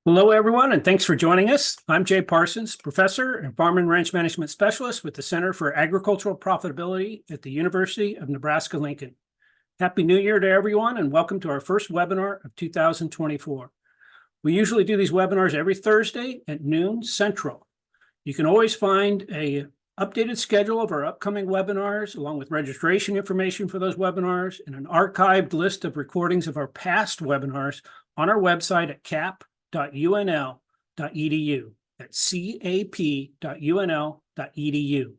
Hello, everyone, and thanks for joining us. I'm Jay Parsons, professor and farm and ranch management specialist with the Center for Agricultural Profitability at the University of Nebraska-Lincoln. Happy New Year to everyone, and welcome to our first webinar of 2024. We usually do these webinars every Thursday at noon Central. You can always find an updated schedule of our upcoming webinars, along with registration information for those webinars, and an archived list of recordings of our past webinars on our website at cap.unl.edu. That's cap.unl.edu.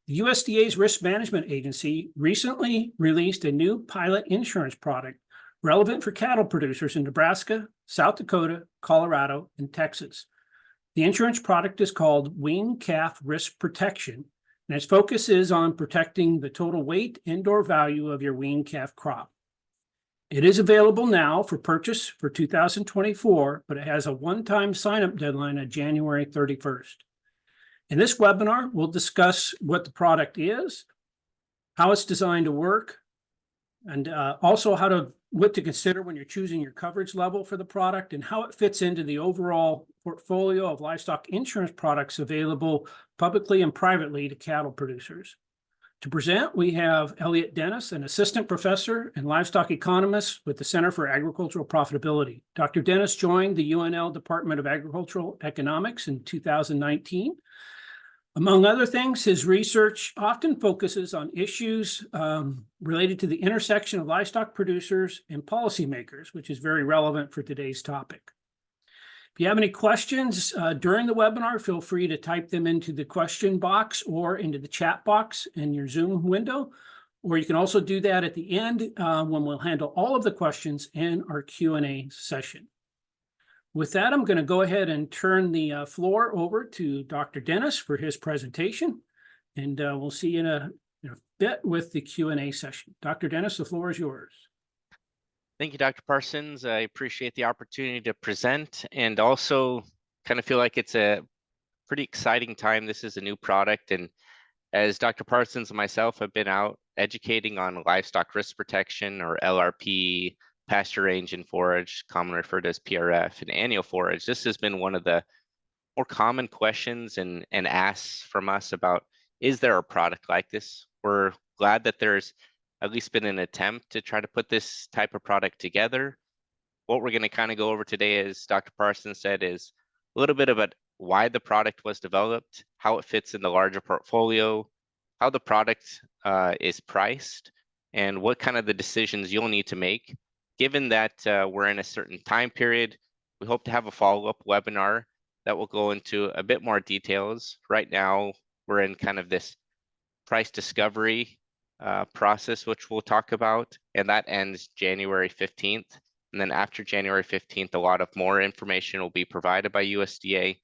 The USDA's Risk Management Agency recently released a new pilot insurance product relevant for cattle producers in Nebraska, South Dakota, Colorado, and Texas. The insurance product is called Weaned Calf Risk Protection, and its focus is on protecting the total weight and/or value of your weaned calf crop. It is available now for purchase for 2024, but it has a one-time sign-up deadline of January 31st. In this webinar, we'll discuss what the product is, how it's designed to work, and also what to consider when you're choosing your coverage level for the product, and how it fits into the overall portfolio of livestock insurance products available publicly and privately to cattle producers. To present, we have Elliott, an assistant professor and livestock economist with the Center for Agricultural Profitability. Dr. Dennis joined the UNL Department of Agricultural Economics in 2019. Among other things, his research often focuses on issues related to the intersection of livestock producers and policymakers, which is very relevant for today's topic. If you have any questions during the webinar, feel free to type them into the question box or into the chat box in your Zoom window, or you can also do that at the end when we'll handle all of the questions in our Q&A session. With that, I'm going to go ahead and turn the floor over to Dr. Dennis for his presentation, and we'll see you in a bit with the Q&A session. Dr. Dennis, the floor is yours. Thank you, Dr. Parsons. I appreciate the opportunity to present and also kind of feel like it's a pretty exciting time. This is a new product, and as Dr. Parsons and myself have been out educating on livestock risk protection, or LRP, pasture range and forage, commonly referred to as PRF, and annual forage, this has been one of the more common questions and asks from us about, is there a product like this? We're glad that there's at least been an attempt to try to put this type of product together. What we're going to kind of go over today, as Dr. Parsons said, is a little bit about why the product was developed, how it fits in the larger portfolio, how the product is priced, and what kind of the decisions you'll need to make. Given that we're in a certain time period, we hope to have a follow-up webinar that will go into a bit more details. Right now, we're in kind of this price discovery process, which we'll talk about, and that ends January 15th. And then after January 15th, a lot of more information will be provided by USDA,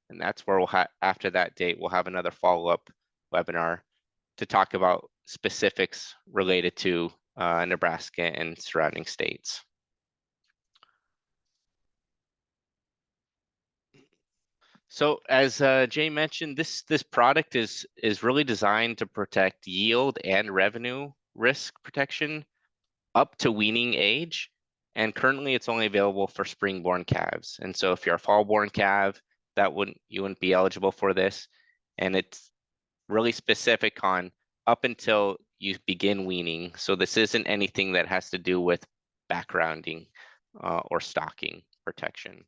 and that's where after that date, we'll have another follow-up webinar to talk about specifics related to Nebraska and surrounding states. So as Jay mentioned, this product is really designed to protect yield and revenue risk protection up to weaning age, and currently it's only available for spring-born calves. And so if you're a fall-born calf, you wouldn't be eligible for this, and it's really specific on up until you begin weaning. So this isn't anything that has to do with backgrounding or stocking protection.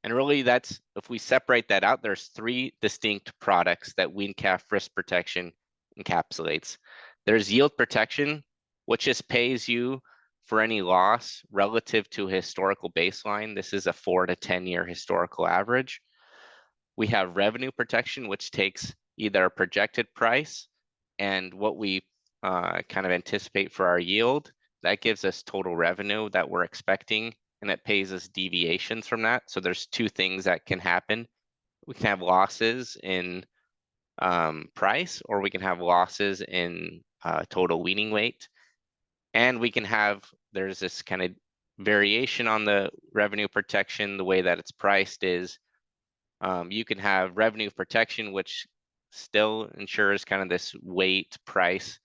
And really, if we separate that out, there's three distinct products that weaned calf risk protection encapsulates. There's yield protection, which just pays you for any loss relative to a historical baseline. This is a 4 to 10 year historical average. We have revenue protection, which takes either a projected price and what we kind of anticipate for our yield. That gives us total revenue that we're expecting, and it pays us deviations from that. So there's two things that can happen. We can have losses in price, or we can have losses in total weaning weight. And there's this kind of variation on the revenue protection. The way that it's priced is you can have revenue protection, which still ensures kind of this weight price,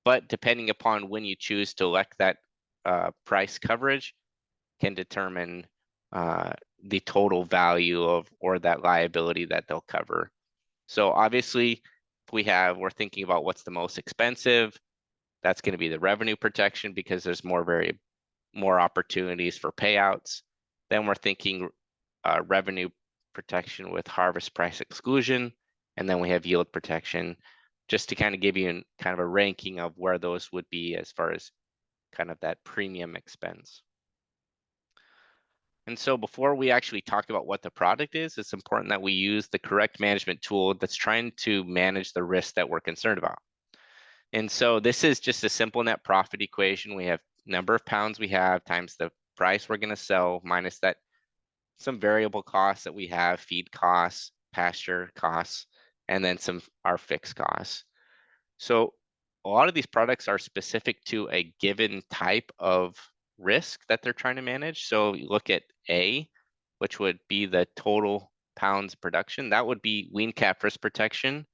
but depending upon when you choose to elect that price coverage, can determine the total value of or that liability that they'll cover. So obviously, if we're thinking about what's the most expensive, that's going to be the revenue protection because there's more opportunities for payouts. Then we're thinking revenue protection with harvest price exclusion, and then we have yield protection, just to kind of give you kind of a ranking of where those would be as far as kind of that premium expense. And so before we actually talk about what the product is, it's important that we use the correct management tool that's trying to manage the risk that we're concerned about. And so this is just a simple net profit equation. We have number of pounds we have times the price we're going to sell minus that some variable costs that we have, feed costs, pasture costs, and then our fixed costs. So a lot of these products are specific to a given type of risk that they're trying to manage. So you look at A, which would be the total pounds production. That would be wean calf risk protection,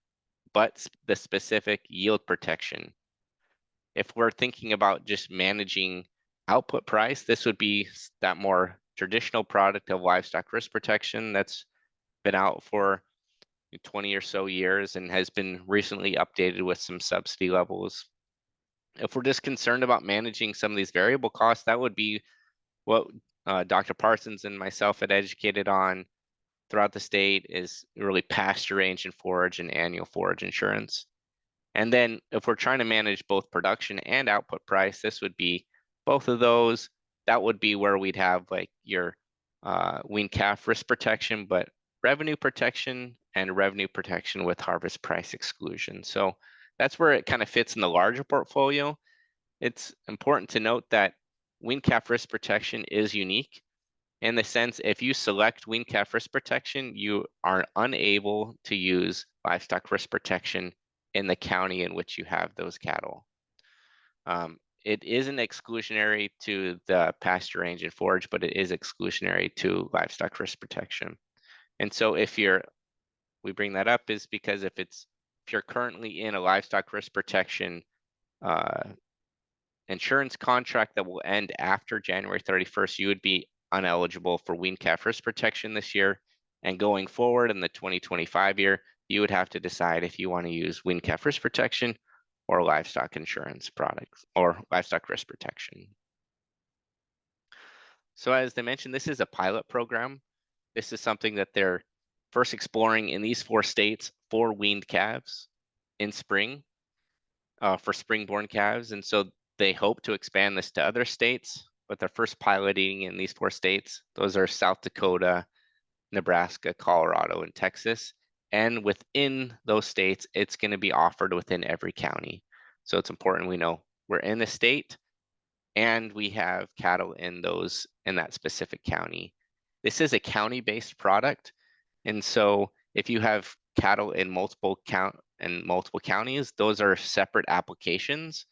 but the specific yield protection. If we're thinking about just managing output price, this would be that more traditional product of livestock risk protection that's been out for 20 or so years and has been recently updated with some subsidy levels. If we're just concerned about managing some of these variable costs, that would be what Dr. Parsons and myself had educated on throughout the state, is really pasture range and forage and annual forage insurance. And then if we're trying to manage both production and output price, this would be both of those. That would be where we'd have like your wean calf risk protection, but revenue protection and revenue protection with harvest price exclusion. So that's where it kind of fits in the larger portfolio. It's important to note that wean calf risk protection is unique in the sense if you select wean calf risk protection, you are unable to use livestock risk protection in the county in which you have those cattle. It isn't exclusionary to the pasture range and forage, but it is exclusionary to livestock risk protection. And so we bring that up is because if you're currently in a livestock risk protection insurance contract that will end after January 31st, you would be ineligible for wean calf risk protection this year. And going forward in the 2025 year, you would have to decide if you want to use wean calf risk protection or livestock insurance products or livestock risk protection. So as they mentioned, this is a pilot program. This is something that they're first exploring in these 4 states for weaned calves in spring, for spring-born calves. And so they hope to expand this to other states, but they're first piloting in these 4 states. Those are South Dakota, Nebraska, Colorado, and Texas. And within those states, it's going to be offered within every county. So it's important we know we're in the state and we have cattle in that specific county. This is a county-based product. And so if you have cattle in multiple counties, those are separate applications.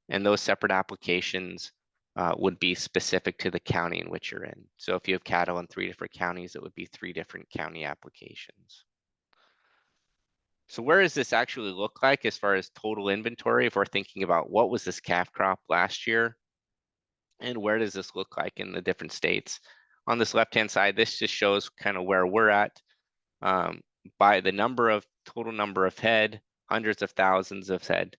And those separate applications would be specific to the county in which you're in. So if you have cattle in 3 different counties, it would be 3 different county applications. So where does this actually look like as far as total inventory? If we're thinking about what was this calf crop last year, and where does this look like in the different states? On this left-hand side, this just shows kind of where we're at by the total number of head, hundreds of thousands of head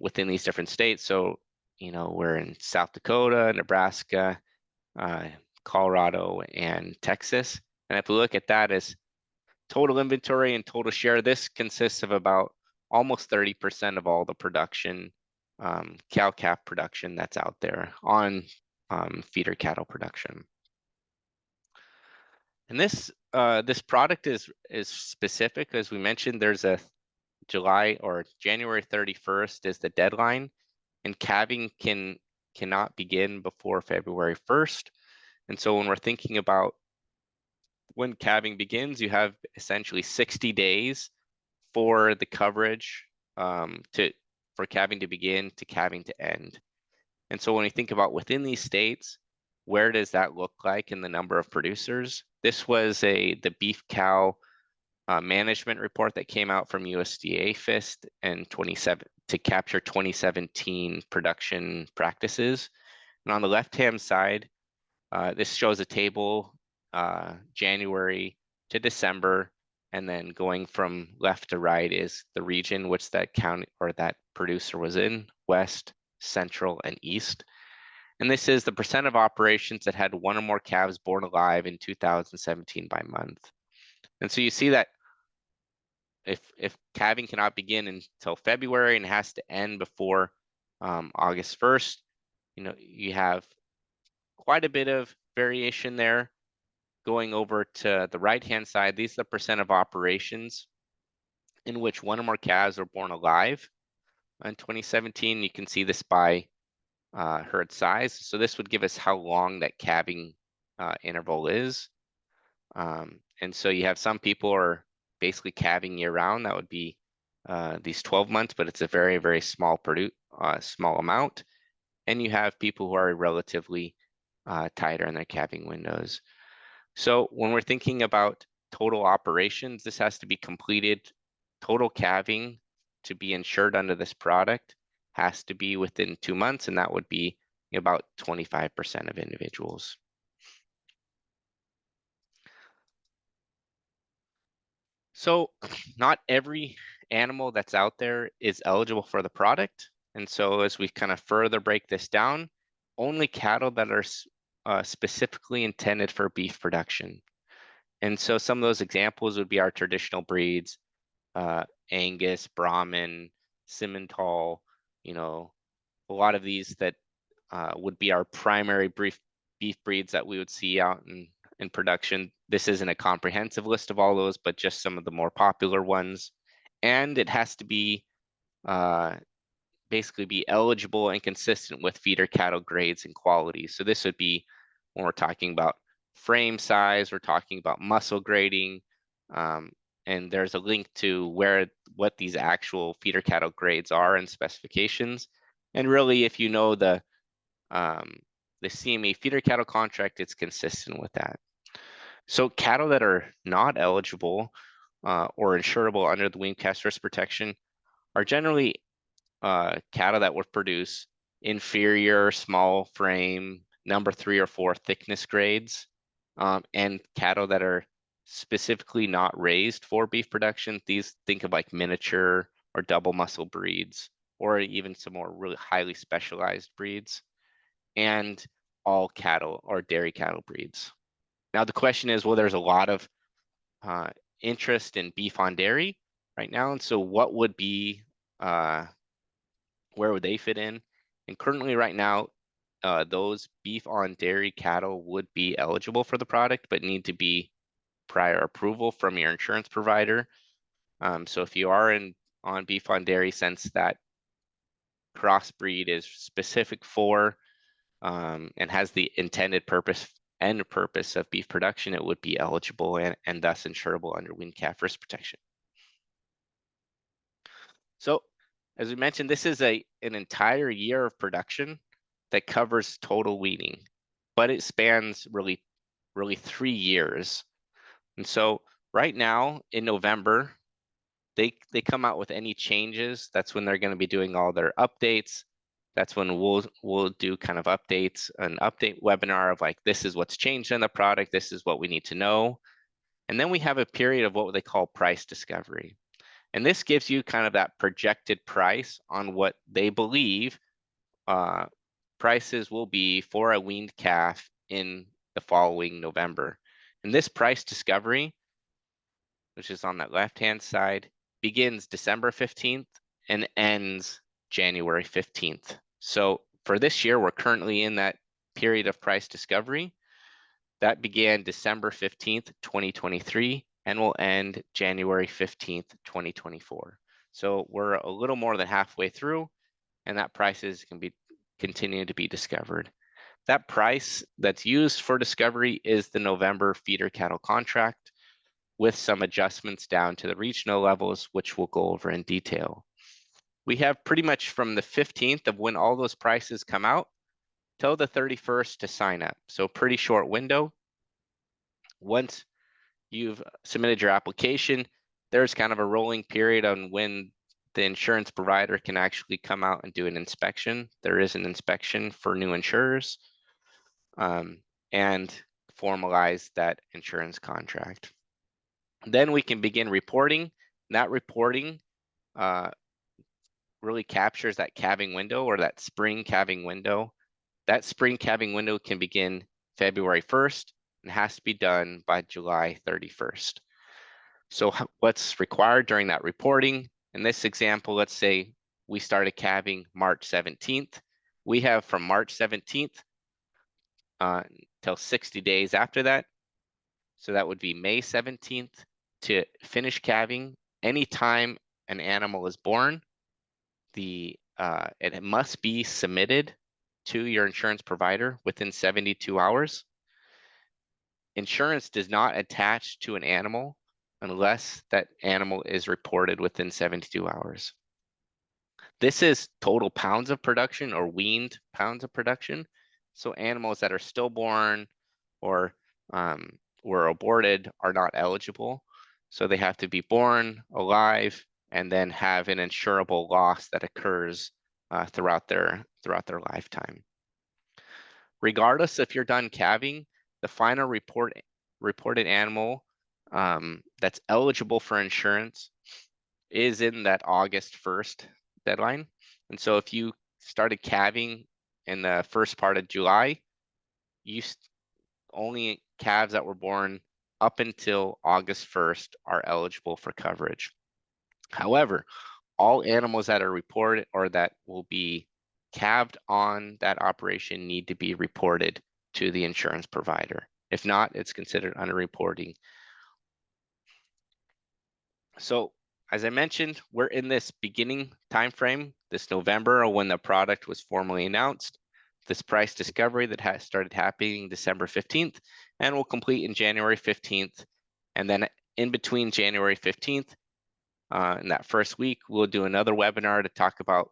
within these different states. So, we're in South Dakota, Nebraska, Colorado, and Texas. And if we look at that as total inventory and total share, this consists of about almost 30% of all the production, cow-calf production that's out there on feeder cattle production. And this product is specific, as we mentioned. There's a January 31st is the deadline, and calving cannot begin before February 1st. And so when we're thinking about when calving begins, you have essentially 60 days for the coverage for calving to begin to calving to end. And so when we think about within these states, where does that look like in the number of producers? This was the beef cow management report that came out from USDA-FIST and to capture 2017 production practices. And on the left-hand side, This shows a table, January to December, and then going from left to right is the region which that county or that producer was in, west, central, and east. And this is the percent of operations that had one or more calves born alive in 2017 by month. And so you see that if calving cannot begin until February and has to end before August 1st, you have quite a bit of variation there. Going over to the right-hand side, these are the percent of operations in which one or more calves were born alive. In 2017, you can see this by herd size. So this would give us how long that calving interval is. And so you have some people are basically calving year round. That would be these 12 months, but it's a very, very small small amount. And you have people who are relatively tighter in their calving windows. So when we're thinking about total operations, this has to be completed. Total calving to be insured under this product has to be within 2 months, and that would be about 25% of individuals. So not every animal that's out there is eligible for the product. And so as we kind of further break this down, only cattle that are specifically intended for beef production. And so some of those examples would be our traditional breeds, Angus, Brahman, Simmental, a lot of these that would be our primary beef breeds that we would see out in production. This isn't a comprehensive list of all those, but just some of the more popular ones. And it has to be basically be eligible and consistent with feeder cattle grades and quality. So this would be when we're talking about frame size, we're talking about muscle grading, and there's a link to what these actual feeder cattle grades are and specifications. And really, if you know the CME feeder cattle contract, it's consistent with that. So cattle that are not eligible or insurable under the weaned calf risk protection are generally cattle that would produce inferior small frame, number 3 or 4 thickness grades, and cattle that are specifically not raised for beef production. These, think of like miniature or double muscle breeds, or even some more really highly specialized breeds, and all cattle or dairy cattle breeds. Now the question is, well, there's a lot of interest in beef on dairy right now, and so what would be where would they fit in? And currently right now, those beef on dairy cattle would be eligible for the product, but need to be prior approval from your insurance provider. So if you are on beef on dairy, since that crossbreed is specific for and has the intended purpose of beef production, it would be eligible and thus insurable under weaned calf risk protection. So as we mentioned, this is an entire year of production that covers total weaning, but it spans really 3 years. And so right now in November, they come out with any changes. That's when they're going to be doing all their updates. That's when we'll do kind of updates, an update webinar of like, this is what's changed in the product, this is what we need to know. And then we have a period of what they call price discovery. And this gives you kind of that projected price on what they believe prices will be for a weaned calf in the following November. And this price discovery, which is on that left-hand side, begins December 15th and ends January 15th. So for this year, we're currently in that period of price discovery. That began December 15th, 2023, and will end January 15th, 2024. So we're a little more than halfway through, and that prices can be continuing to be discovered. That price that's used for discovery is the November feeder cattle contract, with some adjustments down to the regional levels, which we'll go over in detail. We have pretty much from the 15th of when all those prices come out till the 31st to sign up. So pretty short window. Once you've submitted your application, there's kind of a rolling period on when the insurance provider can actually come out and do an inspection. There is an inspection for new insurers. and formalize that insurance contract. Then we can begin reporting. That reporting really captures that calving window, or that spring calving window. That spring calving window can begin February 1st and has to be done by July 31st. So what's required during that reporting? In this example, let's say we started calving March 17th. We have from March 17th till 60 days after that. So that would be May 17th to finish calving. Anytime an animal is born, it must be submitted to your insurance provider within 72 hours. Insurance does not attach to an animal unless that animal is reported within 72 hours. This is total pounds of production, or weaned pounds of production. So animals that are stillborn or were aborted are not eligible. So they have to be born alive and then have an insurable loss that occurs throughout their lifetime. Regardless if you're done calving, the final reported animal that's eligible for insurance is in that August 1st deadline. And so if you started calving in the first part of July, only calves that were born up until August 1st are eligible for coverage. However, all animals that are reported or that will be calved on that operation need to be reported to the insurance provider. If not, it's considered underreporting. So as I mentioned, we're in this beginning time frame, this November, when the product was formally announced. This price discovery that has started happening December 15th and will complete in January 15th. And then in between January 15th, in that first week, we'll do another webinar to talk about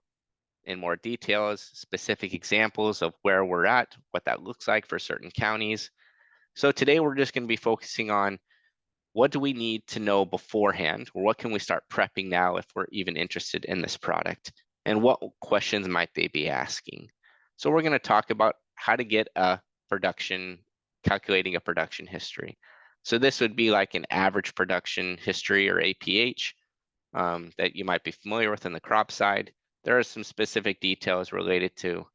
in more details, specific examples of where we're at, what that looks like for certain counties. So today we're just going to be focusing on what do we need to know beforehand, or what can we start prepping now if we're even interested in this product, and what questions might they be asking. So we're going to talk about how to get calculating a production history. So this would be like an average production history, or APH, that you might be familiar with on the crop side. There are some specific details related to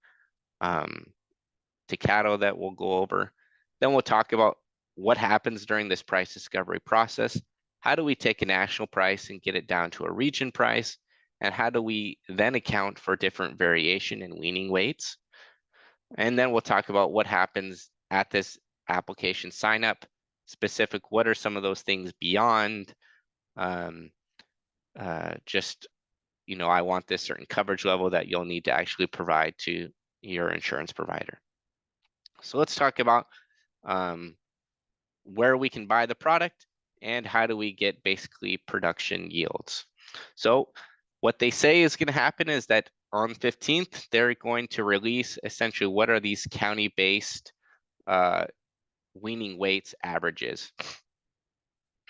cattle that we'll go over. Then we'll talk about what happens during this price discovery process. How do we take a national price and get it down to a region price? And how do we then account for different variation in weaning weights? And then we'll talk about what happens at this application sign up, specific, what are some of those things beyond just, I want this certain coverage level that you'll need to actually provide to your insurance provider. So let's talk about where we can buy the product and how do we get basically production yields. So what they say is going to happen is that on 15th, they're going to release essentially what are these county-based weaning weights averages.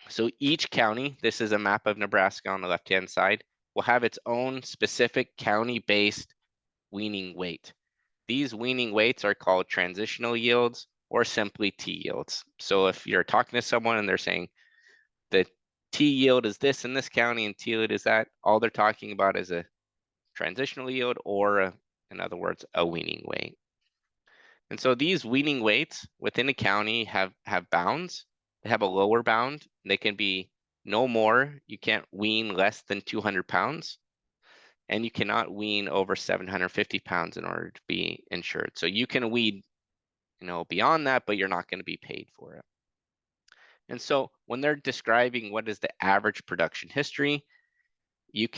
So each county, this is a map of Nebraska on the left-hand side, will have its own specific county-based weaning weight. These weaning weights are called transitional yields or simply T yields. So if you're talking to someone and they're saying the T yield is this in this county and T yield is that, all they're talking about is a transitional yield, or in other words, a weaning weight. And so these weaning weights within a county have bounds. They have a lower bound. They can be no more. You can't wean less than 200 pounds. And you cannot wean over 750 pounds in order to be insured. So you can wean, beyond that, but you're not going to be paid for it. And so when they're describing what is the average production history, you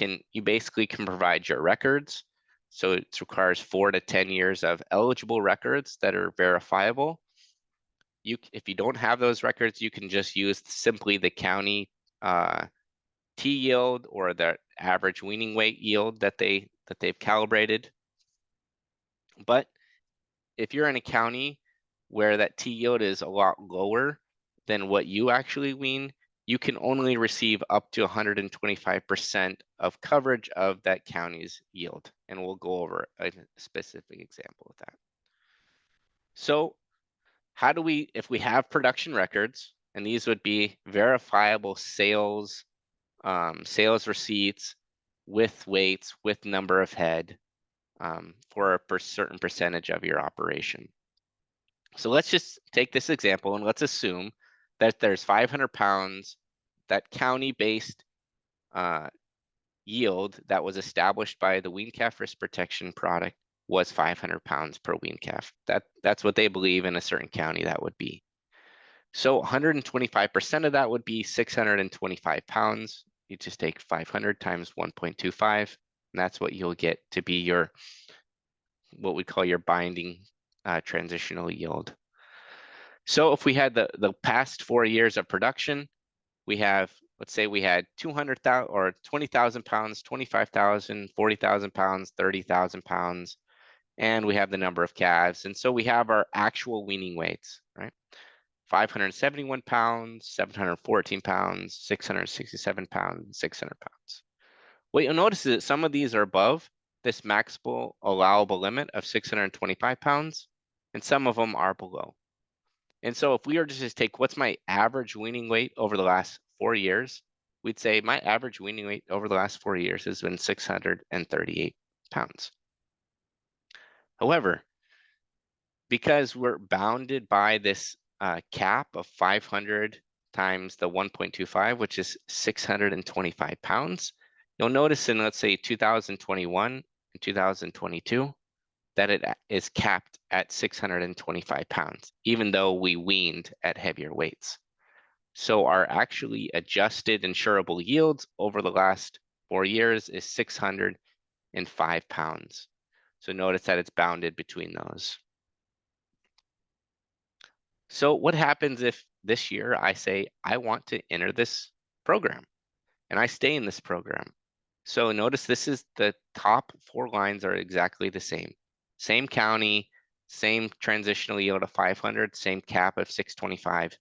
basically can provide your records. So it requires 4 to 10 years of eligible records that are verifiable. If you don't have those records, you can just use simply the county T yield or the average weaning weight yield that they've calibrated. But if you're in a county where that T yield is a lot lower than what you actually wean, you can only receive up to 125% of coverage of that county's yield. And we'll go over a specific example of that. So how do we, if we have production records, and these would be verifiable sales, sales receipts with weights, with number of head, for a certain percentage of your operation. So let's just take this example and let's assume that there's 500 pounds, that county-based yield that was established by the weaned calf risk protection product was 500 pounds per weaned calf. That's what they believe in a certain county that would be. So 125% of that would be 625 pounds. You just take 500 times 1.25, and that's what you'll get to be your, what we call your binding transitional yield. So if we had the past 4 years of production, we have, let's say we had 200,000 or 20,000 pounds, 25,000, 40,000 pounds, 30,000 pounds, and we have the number of calves. And so we have our actual weaning weights, right? 571 pounds, 714 pounds, 667 pounds, 600 pounds. What you'll notice is that some of these are above this maximal allowable limit of 625 pounds, and some of them are below. And so if we were to just take what's my average weaning weight over the last 4 years, we'd say my average weaning weight over the last 4 years has been 638 pounds. However, because we're bounded by this cap of 500 times the 1.25, which is 625 pounds, you'll notice in, let's say, 2021 and 2022, that it is capped at 625 pounds, even though we weaned at heavier weights. So our actually adjusted insurable yields over the last 4 years is 605 pounds. So notice that it's bounded between those. So what happens if this year I say, I want to enter this program and I stay in this program? So notice this is the top 4 lines are exactly the same. Same county, same transitional yield of 500, same cap of 625.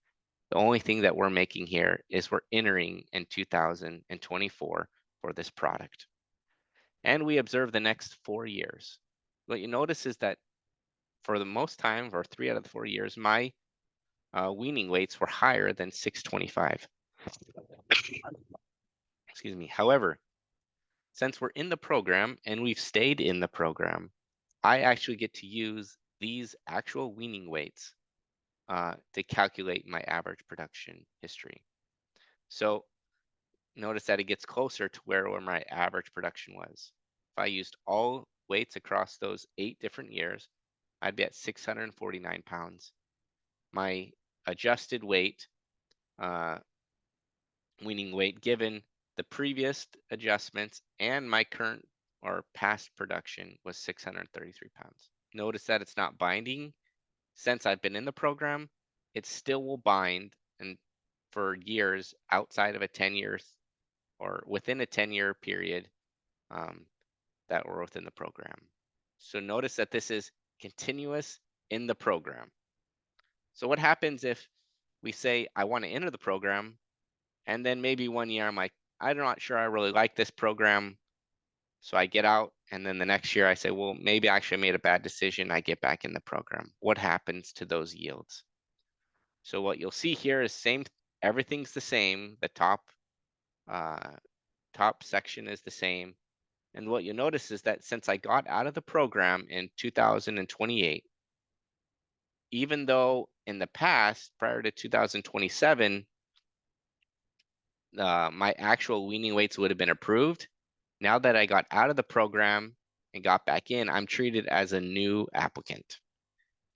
The only thing that we're making here is we're entering in 2024 for this product. And we observe the next 4 years. What you notice is that for the most time, or 3 out of the 4 years, my weaning weights were higher than 625. Excuse me. However, since we're in the program and we've stayed in the program, I actually get to use these actual weaning weights to calculate my average production history. So notice that it gets closer to where my average production was. If I used all weights across those 8 different years, I'd be at 649 pounds. My adjusted weight, weaning weight, given the previous adjustments and my current or past production, was 633 pounds. Notice that it's not binding. Since I've been in the program, it still will bind, and for years outside of a 10 years or within a 10-year period that were within the program. So notice that this is continuous in the program. So what happens if we say, I want to enter the program, and then maybe 1 year I'm like, I'm not sure I really like this program. So I get out, and then the next year I say, well, maybe I actually made a bad decision. I get back in the program. What happens to those yields? So what you'll see here is everything's the same. The top section is the same. And what you'll notice is that since I got out of the program in 2028, even though in the past, prior to 2027, my actual weaning weights would have been approved, now that I got out of the program and got back in, I'm treated as a new applicant.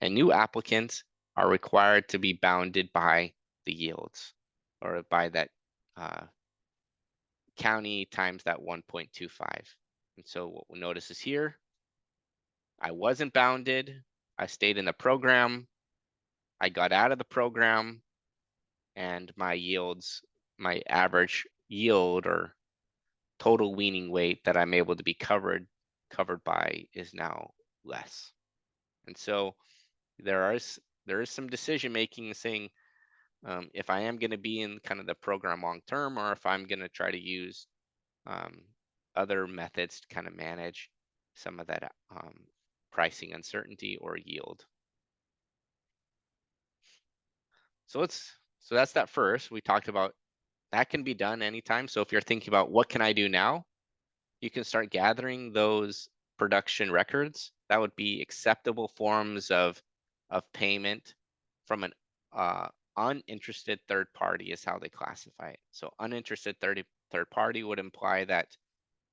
And new applicants are required to be bounded by the yields, or by that county times that 1.25. And so what we'll notice is here, I wasn't bounded. I stayed in the program. I got out of the program, and my yields, my average yield or total weaning weight that I'm able to be covered by is now less. And so there is some decision making saying if I am going to be in kind of the program long term, or if I'm going to try to use other methods to kind of manage some of that pricing uncertainty or yield. So that's that first. We talked about that can be done anytime. So if you're thinking about what can I do now, you can start gathering those production records. That would be acceptable forms of payment from an uninterested third party is how they classify it. So uninterested third party would imply that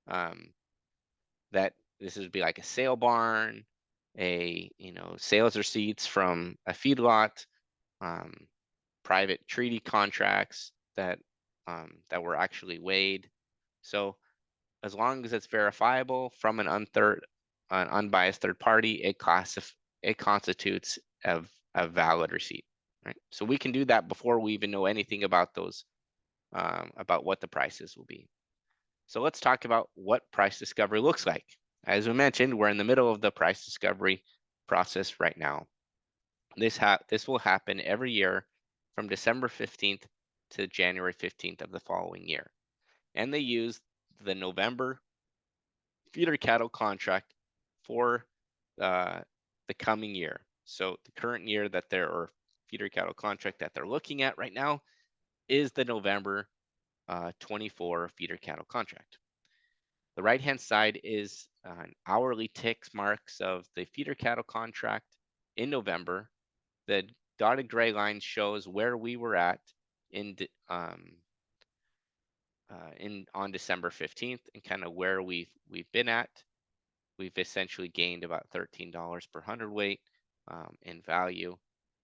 that this would be like a sale barn, sales receipts from a feedlot, private treaty contracts that were actually weighed. So as long as it's verifiable from an unbiased third party, it constitutes a valid receipt, right? So we can do that before we even know anything about those, about what the prices will be. So let's talk about what price discovery looks like. As we mentioned, we're in the middle of the price discovery process right now. This will happen every year from December 15th to January 15th of the following year. And they use the November feeder cattle contract for the coming year. So the current year that or feeder cattle contract that they're looking at right now is the November 24 feeder cattle contract. The right-hand side is an hourly tick marks of the feeder cattle contract in November. The dotted gray line shows where we were at on December 15th and kind of where we've been at. We've essentially gained about $13 per hundredweight in value.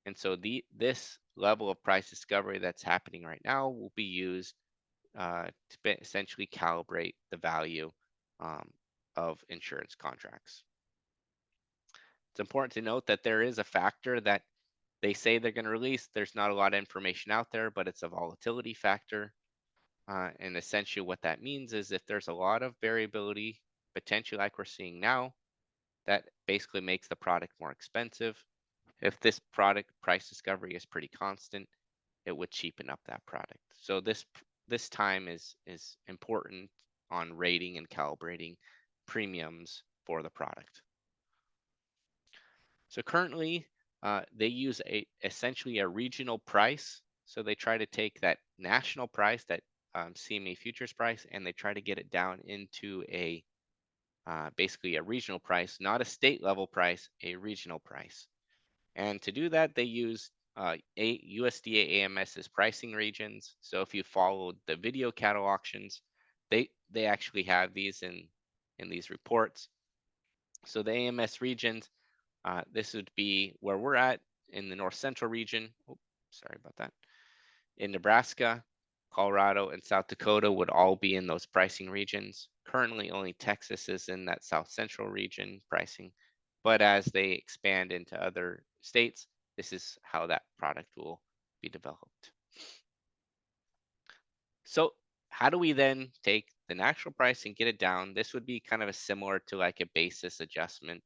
And so this level of price discovery that's happening right now will be used to essentially calibrate the value of insurance contracts. It's important to note that there is a factor that they say they're going to release. There's not a lot of information out there, but it's a volatility factor. And essentially what that means is if there's a lot of variability, potentially like we're seeing now, that basically makes the product more expensive. If this product price discovery is pretty constant, it would cheapen up that product. So this time is important on rating and calibrating premiums for the product. So currently, they use essentially a regional price. So they try to take that national price, that CME futures price, and they try to get it down into a basically a regional price, not a state level price, a regional price. And to do that, they use USDA-AMS's pricing regions. So if you followed the video cattle auctions, they actually have these in these reports. So the AMS regions, this would be where we're at in the north central region. Oh, sorry about that. In Nebraska, Colorado, and South Dakota would all be in those pricing regions. Currently, only Texas is in that south central region pricing. But as they expand into other states, this is how that product will be developed. So how do we then take the national price and get it down? This would be kind of a similar to like a basis adjustment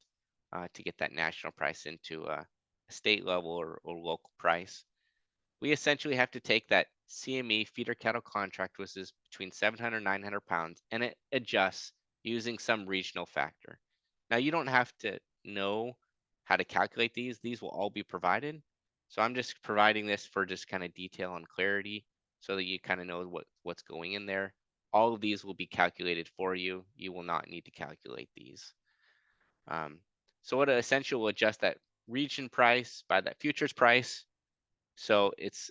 to get that national price into a state level or local price. We essentially have to take that CME feeder cattle contract, which is between 700 and 900 pounds, and it adjusts using some regional factor. Now, you don't have to know how to calculate these. These will all be provided. So I'm just providing this for just kind of detail and clarity so that you kind of know what's going in there. All of these will be calculated for you. You will not need to calculate these. So what essentially will adjust that region price by that futures price. So it's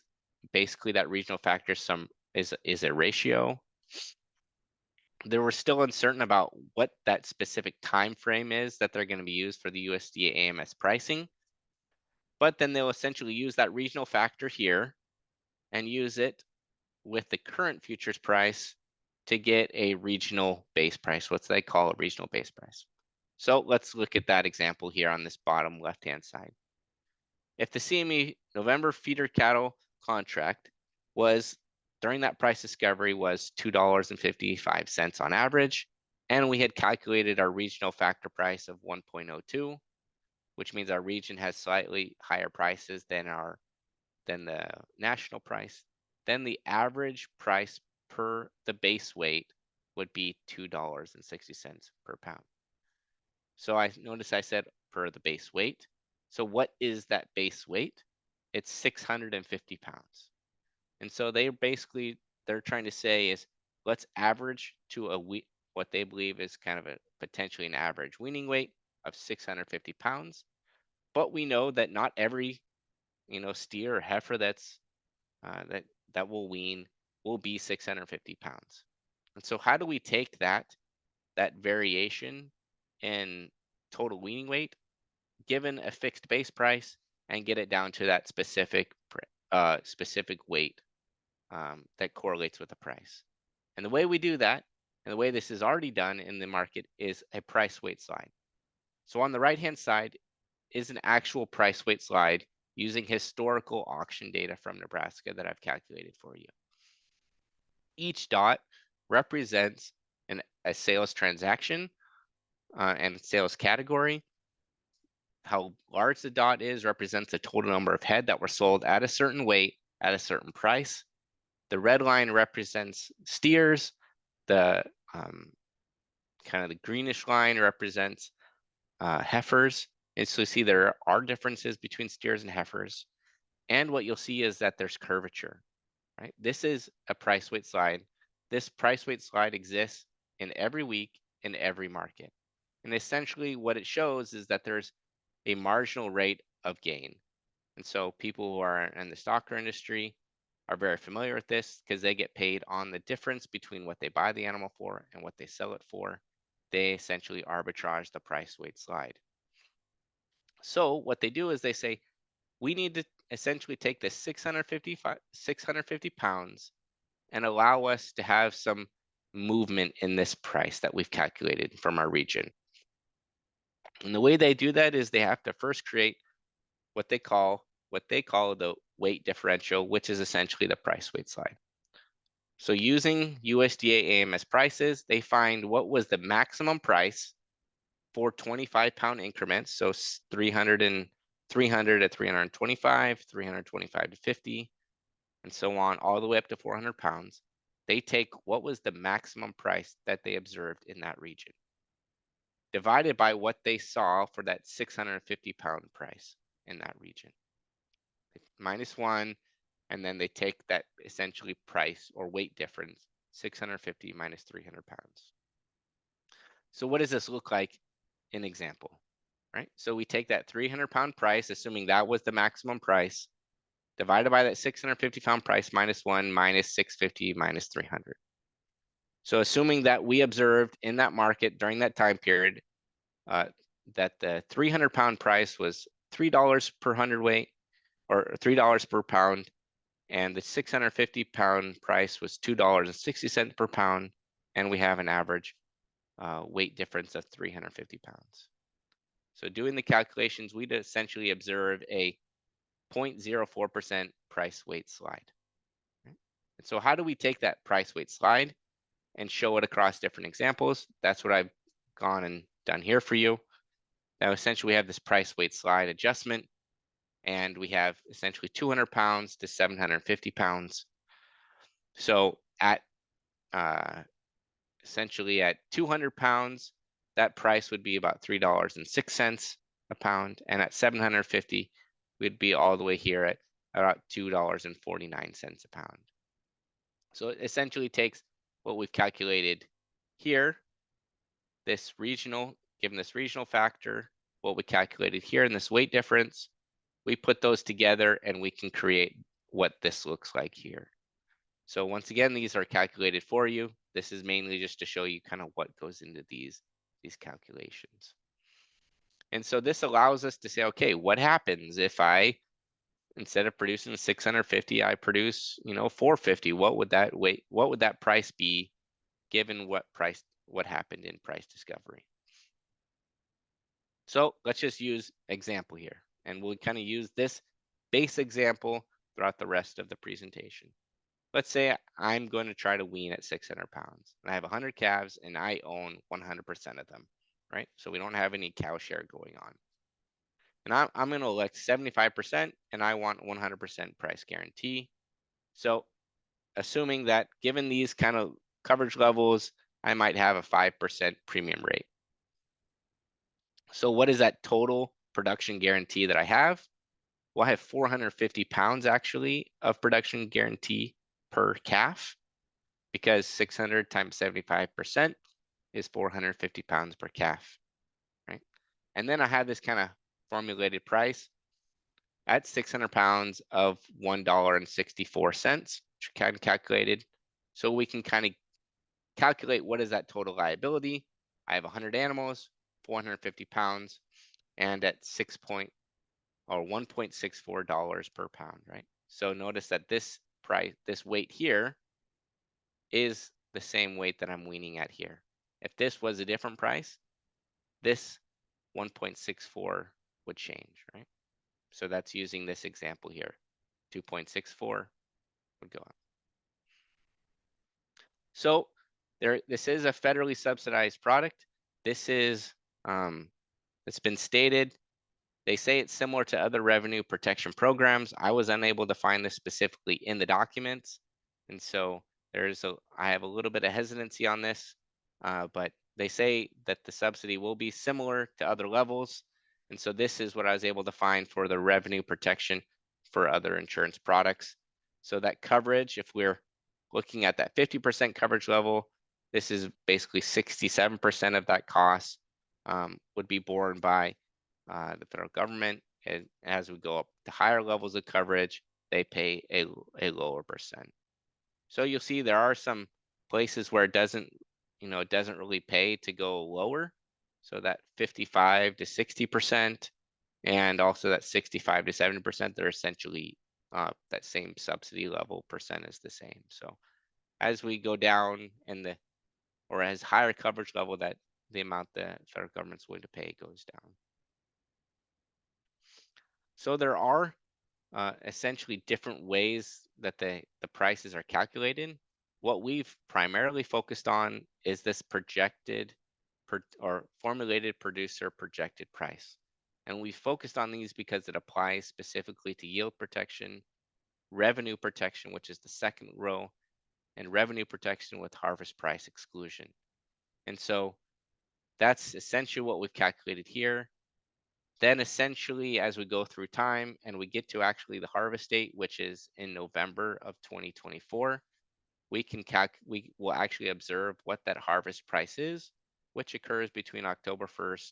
basically that regional factor is a ratio. They were still uncertain about what that specific time frame is that they're going to be used for the USDA AMS pricing. But then they'll essentially use that regional factor here and use it with the current futures price to get a regional base price, what they call a regional base price. So let's look at that example here on this bottom left-hand side. If the CME November feeder cattle contract was during that price discovery was $2.55 on average, and we had calculated our regional factor price of 1.02, which means our region has slightly higher prices than the national price, then the average price per the base weight would be $2.60 per pound. So I notice I said per the base weight. So what is that base weight? it's 650 pounds. And so they're trying to say is, let's average to what they believe is kind of a potentially an average weaning weight of 650 pounds. But we know that not every, steer or heifer that will wean will be 650 pounds. And so how do we take that variation in total weaning weight given a fixed base price and get it down to that specific weight that correlates with the price? And the way we do that, and the way this is already done in the market, is a price weight slide. So on the right hand side is an actual price weight slide using historical auction data from Nebraska that I've calculated for you. Each dot represents a sales transaction and sales category. How large the dot is represents the total number of head that were sold at a certain weight at a certain price. The red line represents steers. The kind of the greenish line represents heifers. And so you see there are differences between steers and heifers. And what you'll see is that there's curvature, right? This is a price weight slide. This price weight slide exists in every week in every market. And essentially what it shows is that there's a marginal rate of gain. And so people who are in the stocker industry are very familiar with this because they get paid on the difference between what they buy the animal for and what they sell it for. They essentially arbitrage the price weight slide. So what they do is they say, we need to essentially take this 650 pounds and allow us to have some movement in this price that we've calculated from our region. And the way they do that is they have to first create what they call the weight differential, which is essentially the price weight slide. So using USDA-AMS prices, they find what was the maximum price for 25-pound increments. So 300 to 325, 325 to 50, and so on, all the way up to 400 pounds. They take what was the maximum price that they observed in that region, divided by what they saw for that 650-pound price in that region, -1, and then they take that essentially price or weight difference, 650 minus 300 pounds. So what does this look like in example, right? So we take that 300-pound price, assuming that was the maximum price, divided by that 650-pound price -1 minus 650 minus 300. So assuming that we observed in that market during that time period that the 300-pound price was $3 per hundredweight, or $3 per pound, and the 650-pound price was $2.60 per pound, and we have an average weight difference of 350 pounds. So doing the calculations, we'd essentially observe a 0.04% price weight slide. And so how do we take that price weight slide and show it across different examples? That's what I've gone and done here for you. Now essentially we have this price weight slide adjustment, and we have essentially 200 pounds to 750 pounds. So at essentially at 200 pounds, that price would be about $3.06 a pound, and at 750, we'd be all the way here at about $2.49 a pound. So it essentially takes what we've calculated here, given this regional factor, what we calculated here in this weight difference, we put those together and we can create what this looks like here. So once again, these are calculated for you. This is mainly just to show you kind of what goes into these calculations. And so this allows us to say, okay, what happens if instead of producing 650, I produce, 450? What would that price be given what happened in price discovery? So let's just use example here, and we'll kind of use this base example throughout the rest of the presentation. Let's say I'm going to try to wean at 600 pounds, and I have 100 calves, and I own 100% of them, right? So we don't have any cow share going on. And I'm going to elect 75%, and I want 100% price guarantee. So assuming that given these kind of coverage levels, I might have a 5% premium rate. So what is that total production guarantee that I have? Well, I have 450 pounds actually of production guarantee per calf, because 600 times 75% is 450 pounds per calf, right? And then I have this kind of formulated price at 600 pounds of $1.64, which kind of calculated. So we can kind of calculate what is that total liability. I have 100 animals, 450 pounds, and at $1.64 per pound, right? So notice that this price, this weight here, is the same weight that I'm weaning at here. If this was a different price, this 1.64 would change, right? So that's using this example here. 2.64 would go up. So this is a federally subsidized product. This is, it's been stated. They say it's similar to other revenue protection programs. I was unable to find this specifically in the documents. And so I have a little bit of hesitancy on this, but they say that the subsidy will be similar to other levels. And so this is what I was able to find for the revenue protection for other insurance products. So that coverage, if we're looking at that 50% coverage level, this is basically 67% of that cost would be borne by the federal government. And as we go up to higher levels of coverage, they pay a lower percent. So you'll see there are some places where it doesn't really pay to go lower. So that 55 to 60%, and also that 65 to 70%, they're essentially that same subsidy level percent is the same. So as we go down or as higher coverage level, that the amount the federal government's willing to pay goes down. So there are essentially different ways that the prices are calculated. What we've primarily focused on is this projected or formulated producer projected price. And we focused on these because it applies specifically to yield protection, revenue protection, which is the second row, and revenue protection with harvest price exclusion. And so that's essentially what we've calculated here. Then essentially, as we go through time and we get to actually the harvest date, which is in November of 2024, we will actually observe what that harvest price is, which occurs between October 1st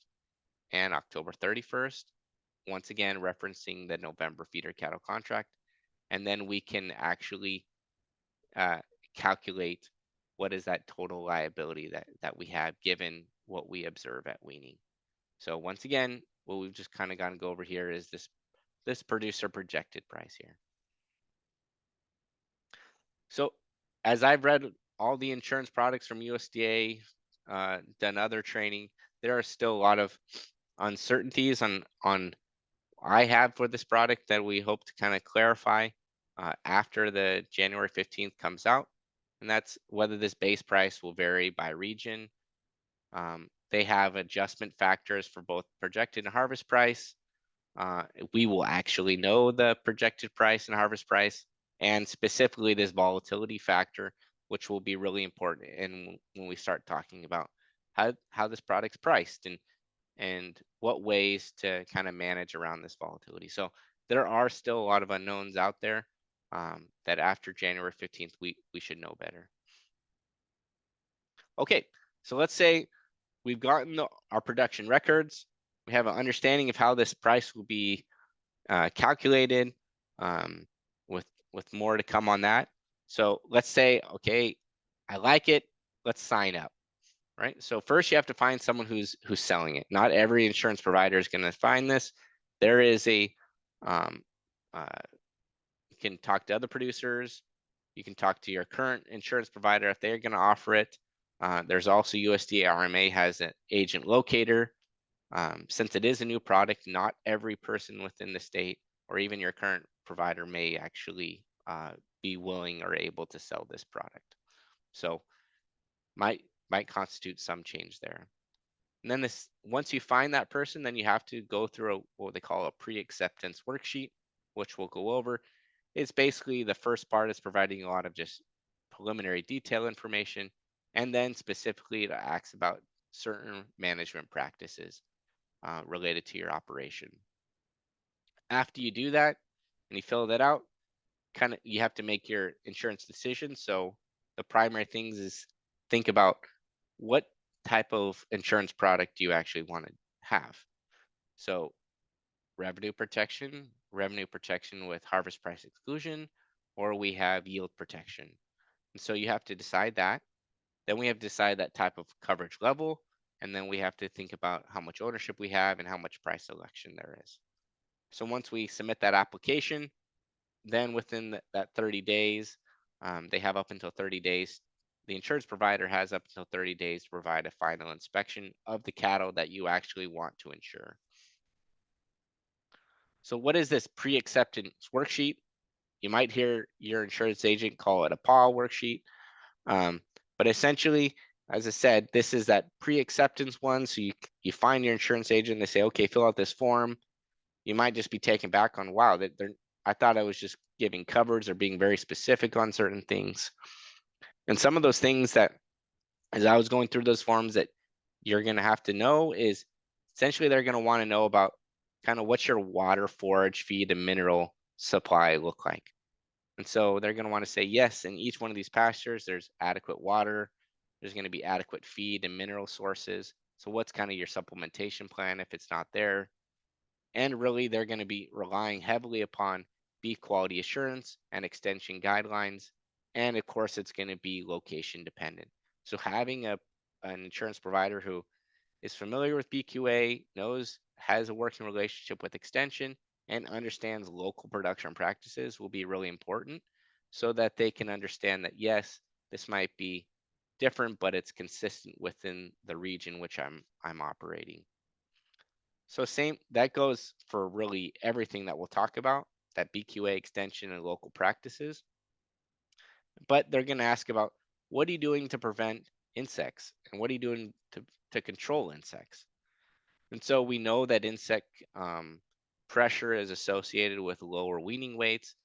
and October 31st. Once again, referencing the November feeder cattle contract. And then we can actually calculate what is that total liability that we have given what we observe at weaning. So once again, what we've just kind of gone to go over here is this producer projected price here. So as I've read all the insurance products from USDA, done other training, there are still a lot of uncertainties on I have for this product that we hope to kind of clarify after the January 15th comes out. And that's whether this base price will vary by region. They have adjustment factors for both projected and harvest price. We will actually know the projected price and harvest price, and specifically this volatility factor, which will be really important when we start talking about how this product's priced and what ways to kind of manage around this volatility. So there are still a lot of unknowns out there that after January 15th, we should know better. Okay, so let's say we've gotten our production records. We have an understanding of how this price will be calculated, with more to come on that. So let's say, okay, I like it. Let's sign up, right? So first you have to find someone who's selling it. Not every insurance provider is going to find this. There is you can talk to other producers. You can talk to your current insurance provider if they're going to offer it. There's also USDA-RMA has an agent locator. Since it is a new product, not every person within the state or even your current provider may actually be willing or able to sell this product. So might constitute some change there. And then once you find that person, then you have to go through what they call a pre-acceptance worksheet, which we'll go over. It's basically the first part is providing a lot of just preliminary detail information, and then specifically it asks about certain management practices related to your operation. After you do that and you fill that out, you have to make your insurance decision. So the primary things is think about what type of insurance product do you actually want to have. So revenue protection with harvest price exclusion, or we have yield protection. And so you have to decide that. Then we have to decide that type of coverage level. And then we have to think about how much ownership we have and how much price selection there is. So once we submit that application, then within that 30 days, they have up until 30 days. The insurance provider has up until 30 days to provide a final inspection of the cattle that you actually want to insure. So what is this pre-acceptance worksheet? You might hear your insurance agent call it a PAW worksheet. But essentially, as I said, this is that pre-acceptance one. So you find your insurance agent, they say, okay, fill out this form. You might just be taken back on, wow, I thought I was just giving coverage or being very specific on certain things. And some of those things that, as I was going through those forms, that you're going to have to know is essentially they're going to want to know about kind of what's your water, forage, feed, and mineral supply look like. And so they're going to want to say, yes, in each one of these pastures, there's adequate water, there's going to be adequate feed and mineral sources. So what's kind of your supplementation plan if it's not there? And really, they're going to be relying heavily upon beef quality assurance and extension guidelines. And of course, it's going to be location dependent. So having an insurance provider who is familiar with BQA, has a working relationship with extension, and understands local production practices will be really important so that they can understand that, yes, this might be different, but it's consistent within the region which I'm operating. So that goes for really everything that we'll talk about, that BQA extension and local practices. But they're going to ask about, what are you doing to prevent insects? And what are you doing to control insects? And so we know that insect pressure is associated with lower weaning weights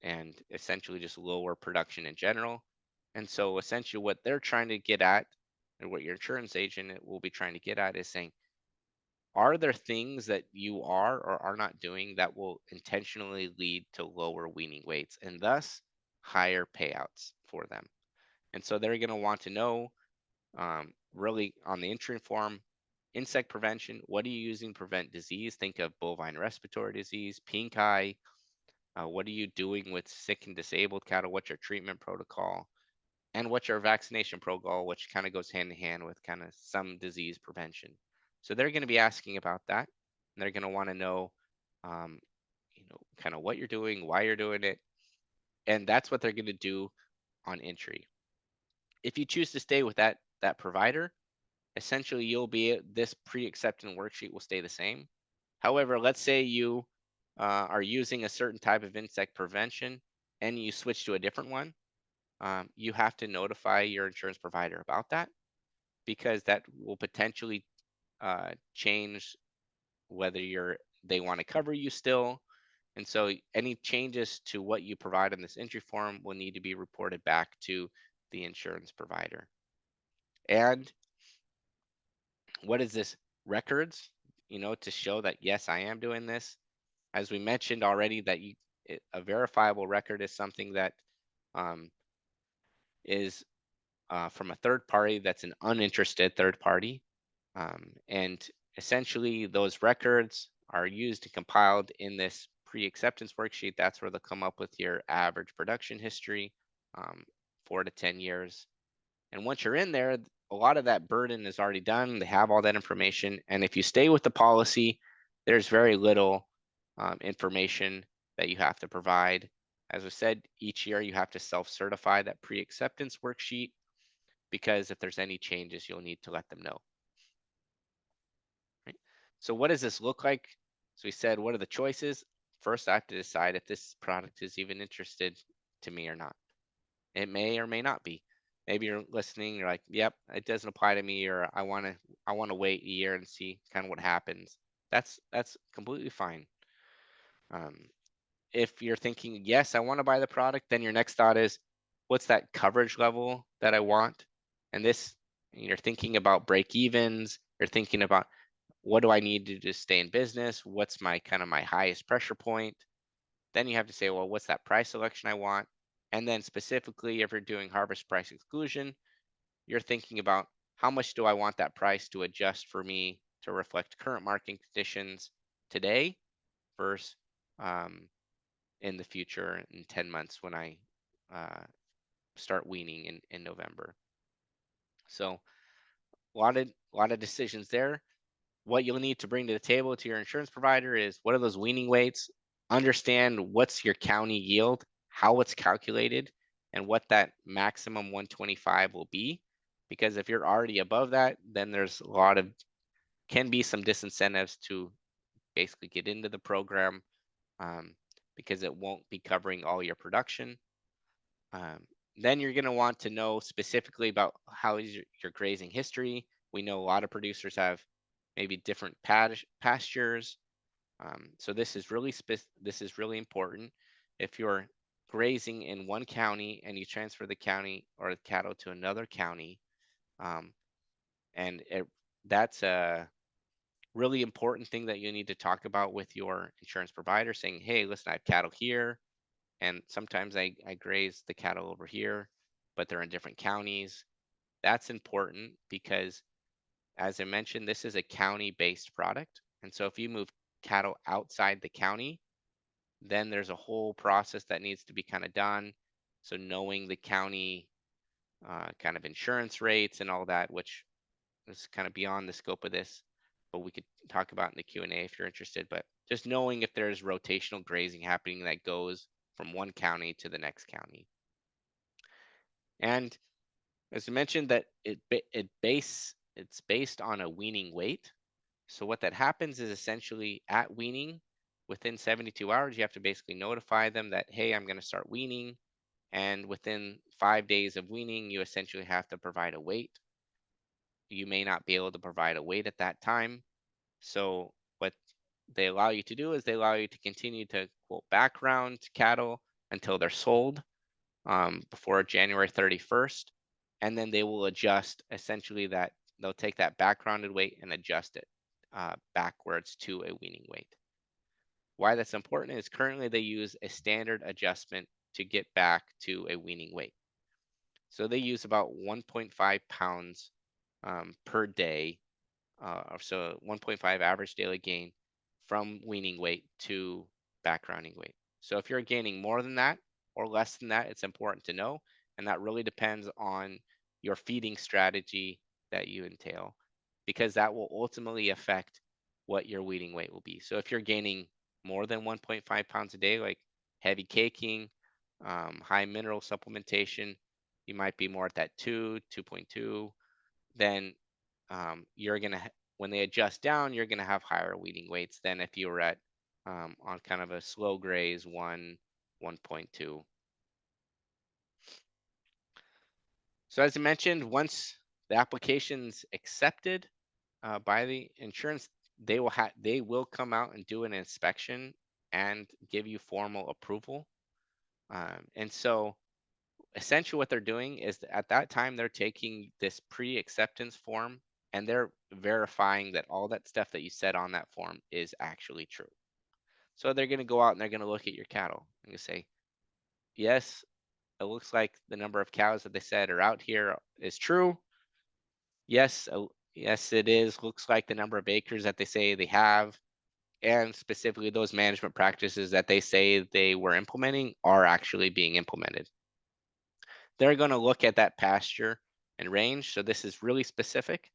and essentially just lower production in general. And so essentially what they're trying to get at, and what your insurance agent will be trying to get at, is saying, are there things that you are or are not doing that will intentionally lead to lower weaning weights and thus higher payouts for them? And so they're going to want to know, really on the entry form, insect prevention. What are you using to prevent disease? Think of bovine respiratory disease, pink eye. What are you doing with sick and disabled cattle? What's your treatment protocol? And what's your vaccination protocol, which kind of goes hand in hand with kind of some disease prevention. So they're going to be asking about that. And they're going to want to know, kind of what you're doing, why you're doing it. And that's what they're going to do on entry. If you choose to stay with that provider, essentially this pre-acceptance worksheet will stay the same. However, let's say you are using a certain type of insect prevention and you switch to a different one. You have to notify your insurance provider about that, because that will potentially change whether they want to cover you still. And so any changes to what you provide in this entry form will need to be reported back to the insurance provider. And what is this? Records, to show that, yes, I am doing this. As we mentioned already, that a verifiable record is something that is from a third party that's an uninterested third party. And essentially, those records are used and compiled in this pre-acceptance worksheet. That's where they'll come up with your average production history, 4 to 10 years. And once you're in there, a lot of that burden is already done. They have all that information. And if you stay with the policy, there's very little information that you have to provide. As I said, each year you have to self-certify that pre-acceptance worksheet, because if there's any changes, you'll need to let them know. Right? So what does this look like? So we said, what are the choices? First, I have to decide if this product is even interested to me or not. It may or may not be. Maybe you're listening, you're like, yep, it doesn't apply to me, or I want to wait a year and see kind of what happens. That's completely fine. If you're thinking, yes, I want to buy the product, then your next thought is, what's that coverage level that I want? And this, you're thinking about break evens, you're thinking about what do I need to just stay in business? What's my my highest pressure point? Then you have to say, well, what's that price selection I want? And then specifically, if you're doing harvest price exclusion, you're thinking about how much do I want that price to adjust for me to reflect current market conditions today versus in the future in 10 months when I start weaning in November. So a lot of decisions there. What you'll need to bring to the table to your insurance provider is what are those weaning weights? Understand what's your county yield, how it's calculated, and what that maximum 125 will be. Because if you're already above that, then there's can be some disincentives to basically get into the program um, because it won't be covering all your production. Then you're going to want to know specifically about how is your grazing history. We know a lot of producers have maybe different pastures. So this is really important. If you're grazing in one county and you transfer the county or the cattle to another county, um, and that's a really important thing that you need to talk about with your insurance provider, saying, hey, listen, I have cattle here, and sometimes I graze the cattle over here, but they're in different counties. That's important because, as I mentioned, this is a county-based product. And so if you move cattle outside the county, then there's a whole process that needs to be kind of done. So knowing the county kind of insurance rates and all that, which is kind of beyond the scope of this, but we could talk about in the Q&A if you're interested. But just knowing if there's rotational grazing happening that goes from one county to the next county. And as I mentioned, that it's based on a weaning weight. So what that happens is essentially at weaning, within 72 hours, you have to basically notify them that, hey, I'm going to start weaning. And within 5 days of weaning, you essentially have to provide a weight. You may not be able to provide a weight at that time. So what they allow you to do is they allow you to continue to quote background cattle until they're sold before January 31st. And then they will adjust essentially that they'll take that backgrounded weight and adjust it backwards to a weaning weight. Why that's important is currently they use a standard adjustment to get back to a weaning weight. So they use about 1.5 pounds per day, so 1.5 average daily gain from weaning weight to backgrounding weight. So if you're gaining more than that or less than that, it's important to know. And that really depends on your feeding strategy that you entail, because that will ultimately affect what your weaning weight will be. So if you're gaining more than 1.5 pounds a day, like heavy caking, high mineral supplementation, you might be more at that 2.2, then you're going to, when they adjust down, you're going to have higher weaning weights than if you were at on kind of a slow graze 1.2. So as I mentioned, once the application's accepted by the insurance, they will come out and do an inspection and give you formal approval. And so essentially what they're doing is at that time they're taking this pre-acceptance form and they're verifying that all that stuff that you said on that form is actually true. So they're going to go out and they're going to look at your cattle and you say, yes, it looks like the number of cows that they said are out here is true. Yes, yes, it is. Looks like the number of acres that they say they have, and specifically those management practices that they say they were implementing are actually being implemented. They're going to look at that pasture and range. So this is really specific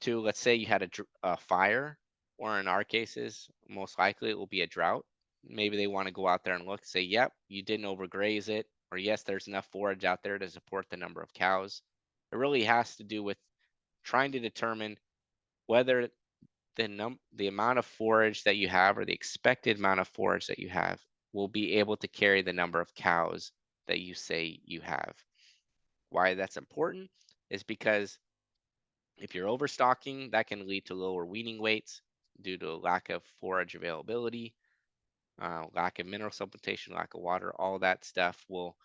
to, let's say you had a fire, or in our cases, most likely it will be a drought. Maybe they want to go out there and look, say, yep, you didn't overgraze it, or yes, there's enough forage out there to support the number of cows. It really has to do with trying to determine whether the amount of forage that you have or the expected amount of forage that you have will be able to carry the number of cows that you say you have. Why that's important is because if you're overstocking, that can lead to lower weaning weights due to lack of forage availability, lack of mineral supplementation, lack of water. All that stuff will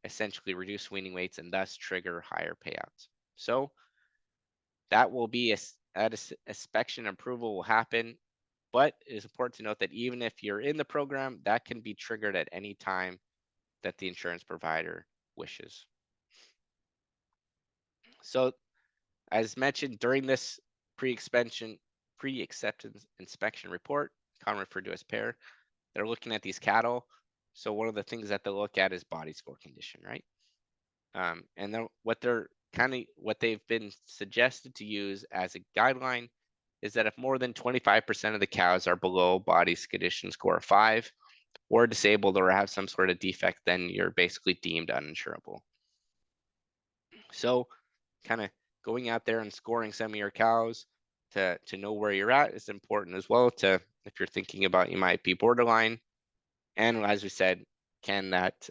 essentially reduce weaning weights and thus trigger higher payouts. So that will be inspection approval will happen, but it is important to note that even if you're in the program, that can be triggered at any time that the insurance provider wishes. So as mentioned during this pre-acceptance inspection report, commonly referred to as PAIR, they're looking at these cattle. So one of the things that they look at is body score condition, right? And then what they've been suggested to use as a guideline is that if more than 25% of the cows are below body condition score of 5 or disabled or have some sort of defect, then you're basically deemed uninsurable. So kind of going out there and scoring some of your cows to know where you're at is important as well. To if you're thinking about you might be borderline, and as we said, can that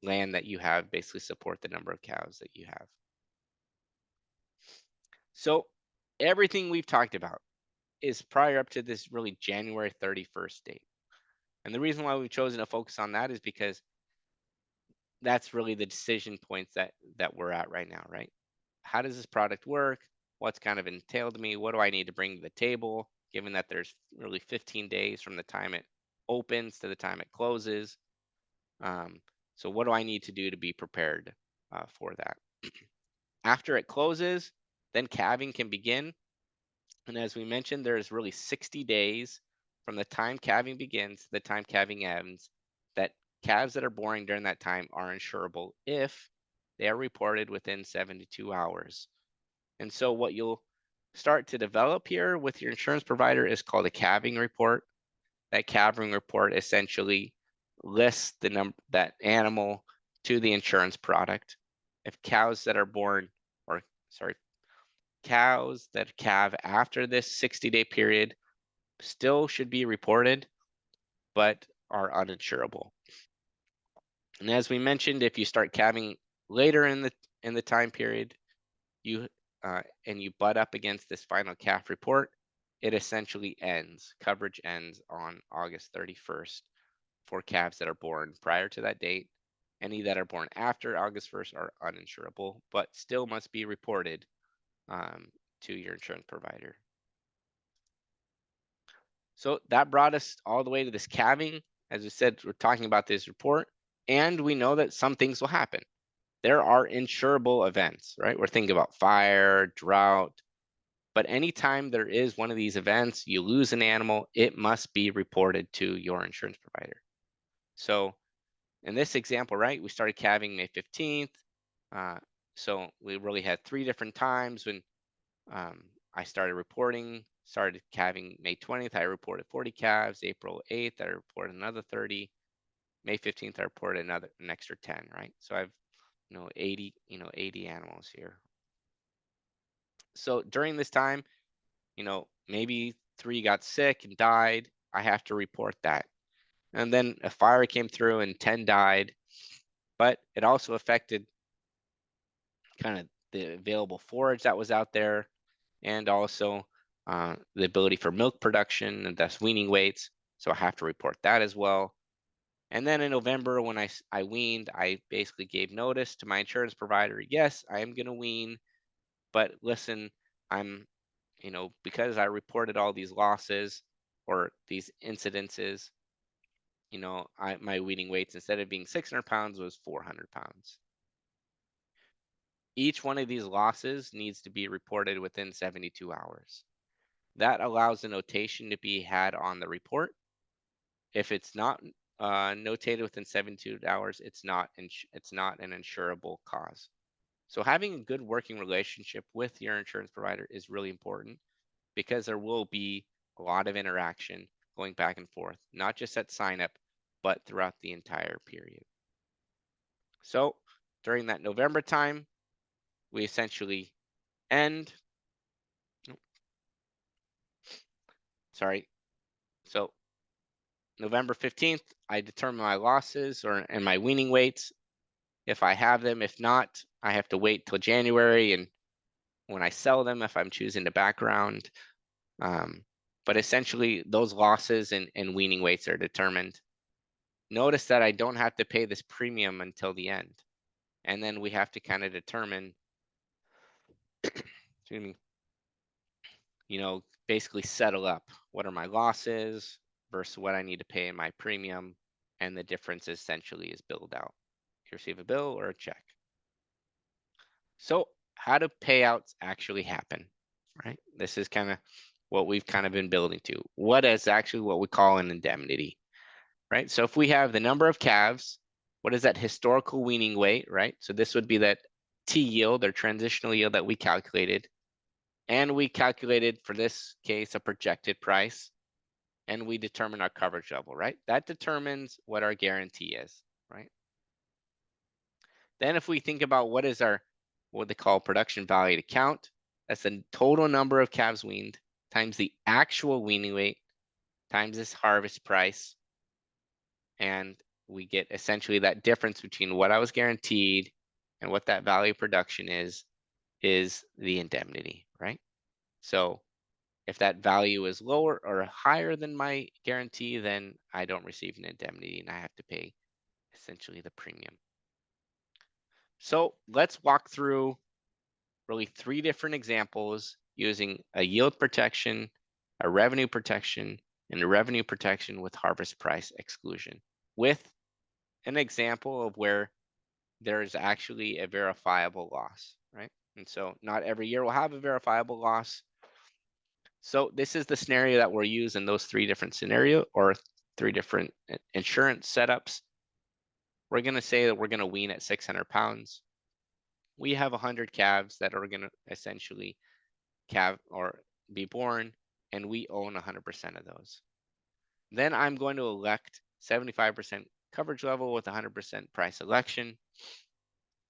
land that you have basically support the number of cows that you have? So everything we've talked about is prior up to this really January 31st date. And the reason why we've chosen to focus on that is because that's really the decision points that we're at right now, right? How does this product work? What's kind of entailed to me? What do I need to bring to the table, given that there's really 15 days from the time it opens to the time it closes? So what do I need to do to be prepared for that? After it closes, then calving can begin. And as we mentioned, there's really 60 days from the time calving begins to the time calving ends that calves that are born during that time are insurable if they are reported within 72 hours. And so what you'll start to develop here with your insurance provider is called a calving report. That calving report essentially lists that animal to the insurance product. If cows that are born, or sorry, cows that calve after this 60-day period still should be reported, but are uninsurable. And as we mentioned, if you start calving later in the time period, and you butt up against this final calf report, it essentially ends. Coverage ends on August 31st for calves that are born prior to that date. Any that are born after August 1st are uninsurable, but still must be reported to your insurance provider. So that brought us all the way to this calving. As we said, we're talking about this report, and we know that some things will happen. There are insurable events, right? We're thinking about fire, drought, but anytime there is one of these events, you lose an animal, it must be reported to your insurance provider. So in this example, right, we started calving May 15th. So we really had 3 different times when I started calving May 20th, I reported 40 calves. April 8th, I reported another 30. May 15th, I reported an extra 10, right? So I've 80 animals here. So during this time, maybe 3 got sick and died. I have to report that. And then a fire came through and 10 died, but it also affected kind of the available forage that was out there, and also the ability for milk production and thus weaning weights. So I have to report that as well. And then in November, when I weaned, I basically gave notice to my insurance provider, yes, I am going to wean, but listen, I'm, because I reported all these losses or these incidences, my weaning weights, instead of being 600 pounds, was 400 pounds. Each one of these losses needs to be reported within 72 hours. That allows a notation to be had on the report. If it's not notated within 72 hours, it's not an insurable cause. So having a good working relationship with your insurance provider is really important, because there will be a lot of interaction going back and forth, not just at sign up, but throughout the entire period. So during that November time, we essentially end. So November 15th, I determine my losses and my weaning weights, if I have them. If not, I have to wait till January, and when I sell them, if I'm choosing to background. But essentially, those losses and weaning weights are determined. Notice that I don't have to pay this premium until the end. And then we have to kind of determine excuse me, basically settle up what are my losses versus what I need to pay in my premium, and the difference essentially is billed out. You receive a bill or a check. So how do payouts actually happen, right? This is kind of what we've kind of been building to. What is actually what we call an indemnity, right? So if we have the number of calves, what is that historical weaning weight, right? So this would be that T yield or transitional yield that we calculated. And we calculated, for this case, a projected price. And we determine our coverage level, right? That determines what our guarantee is, right? Then if we think about what is our, what they call production value to count, that's the total number of calves weaned times the actual weaning weight times this harvest price. And we get essentially that difference between what I was guaranteed and what that value of production is the indemnity, right? So if that value is lower or higher than my guarantee, then I don't receive an indemnity and I have to pay essentially the premium. So let's walk through really 3 different examples using a yield protection, a revenue protection, and a revenue protection with harvest price exclusion, with an example of where there is actually a verifiable loss, right? And so not every year will have a verifiable loss. So this is the scenario that we're using, those 3 different scenario or 3 different insurance setups. We're going to say that we're going to wean at 600 pounds. We have 100 calves that are going to essentially calve or be born, and we own 100% of those. Then I'm going to elect 75% coverage level with 100% price election.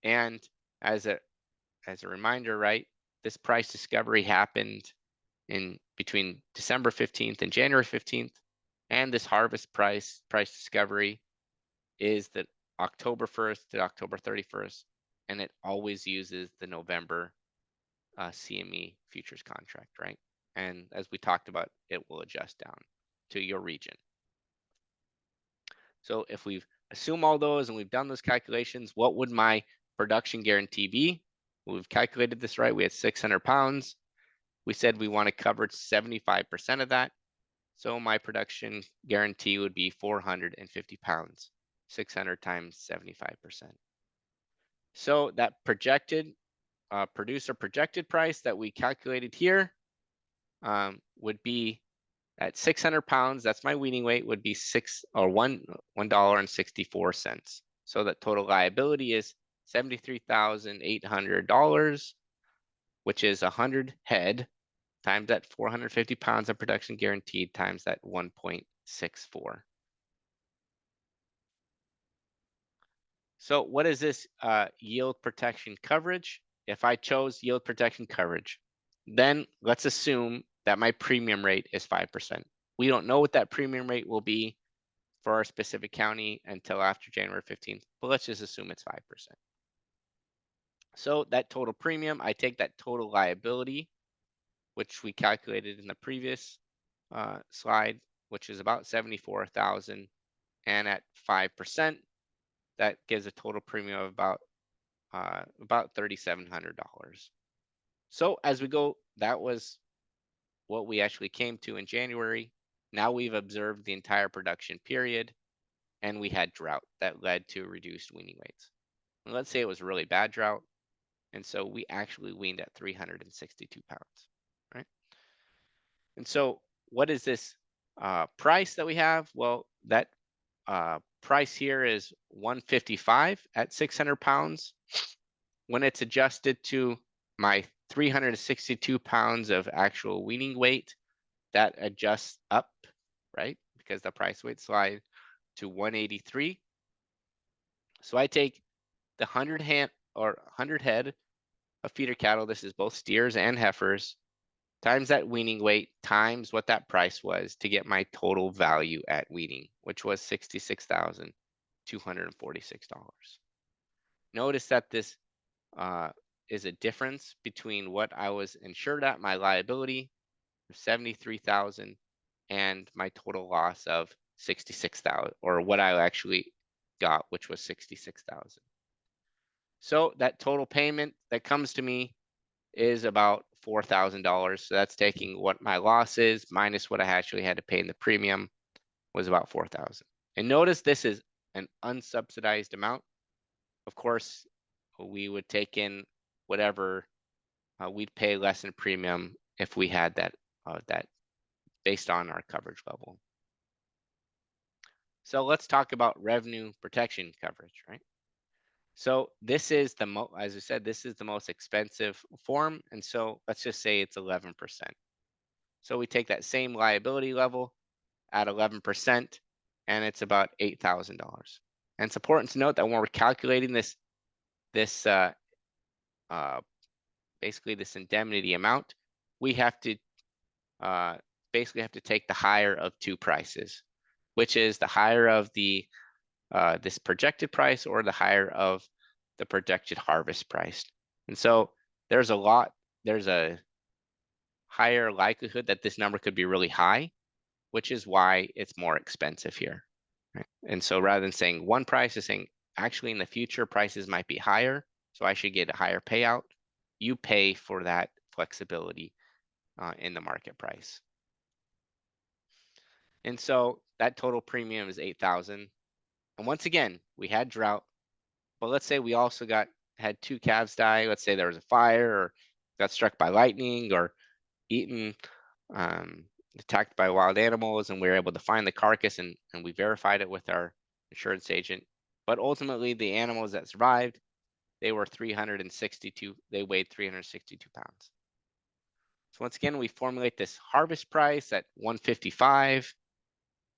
And as a reminder, right, this price discovery happened in between December 15th and January 15th. And this harvest price discovery is the October 1st to October 31st. And it always uses the November CME futures contract, right? And as we talked about, it will adjust down to your region. So if we've assumed all those and we've done those calculations, what would my production guarantee be? Well, we've calculated this right. We had 600 pounds. We said we want to cover 75% of that. So my production guarantee would be 450 pounds, 600 times 75%. So that projected producer projected price that we calculated here would be at 600 pounds. That's my weaning weight, would be $1.64. So that total liability is $73,800, which is 100 head times that 450 pounds of production guaranteed times that 1.64. So what is this yield protection coverage? If I chose yield protection coverage, then let's assume that my premium rate is 5%. We don't know what that premium rate will be for our specific county until after January 15th, but let's just assume it's 5%. So that total premium, I take that total liability, which we calculated in the previous slide, which is about 74,000, and at 5%, that gives a total premium of about $3,700. So as we go, that was what we actually came to in January. Now we've observed the entire production period, and we had drought that led to reduced weaning weights. And let's say it was a really bad drought, and so we actually weaned at 362 pounds, right? And so what is this price that we have? Well, that price here is 155 at 600 pounds. When it's adjusted to my 362 pounds of actual weaning weight, that adjusts up, right? Because the price weight slide to 183. So I take the 100 head of feeder cattle, this is both steers and heifers, times that weaning weight times what that price was to get my total value at weaning, which was $66,246. Notice that this is a difference between what I was insured at, my liability of 73,000, and my total loss of 66,000, or what I actually got, which was 66,000. So that total payment that comes to me is about $4,000. So that's taking what my loss is minus what I actually had to pay in the premium was about 4,000. And notice this is an unsubsidized amount. Of course, we would take in whatever we'd pay less in premium if we had that based on our coverage level. So let's talk about revenue protection coverage, right? So this is as I said, this is the most expensive form. And so let's just say it's 11%. So we take that same liability level at 11%, and it's about $8,000. And it's important to note that when we're calculating this basically this indemnity amount, we have to basically have to take the higher of two prices, which is the higher of the this projected price or the higher of the projected harvest price. And so there's a higher likelihood that this number could be really high, which is why it's more expensive here. Right? And so rather than saying one price, is saying actually in the future prices might be higher, so I should get a higher payout. You pay for that flexibility in the market price. And so that total premium is 8,000. And once again, we had drought, but let's say we also had two calves die. Let's say there was a fire or got struck by lightning or eaten, attacked by wild animals, and we were able to find the carcass and we verified it with our insurance agent. But ultimately the animals that survived, they weighed 362 pounds. So once again, we formulate this harvest price at 155.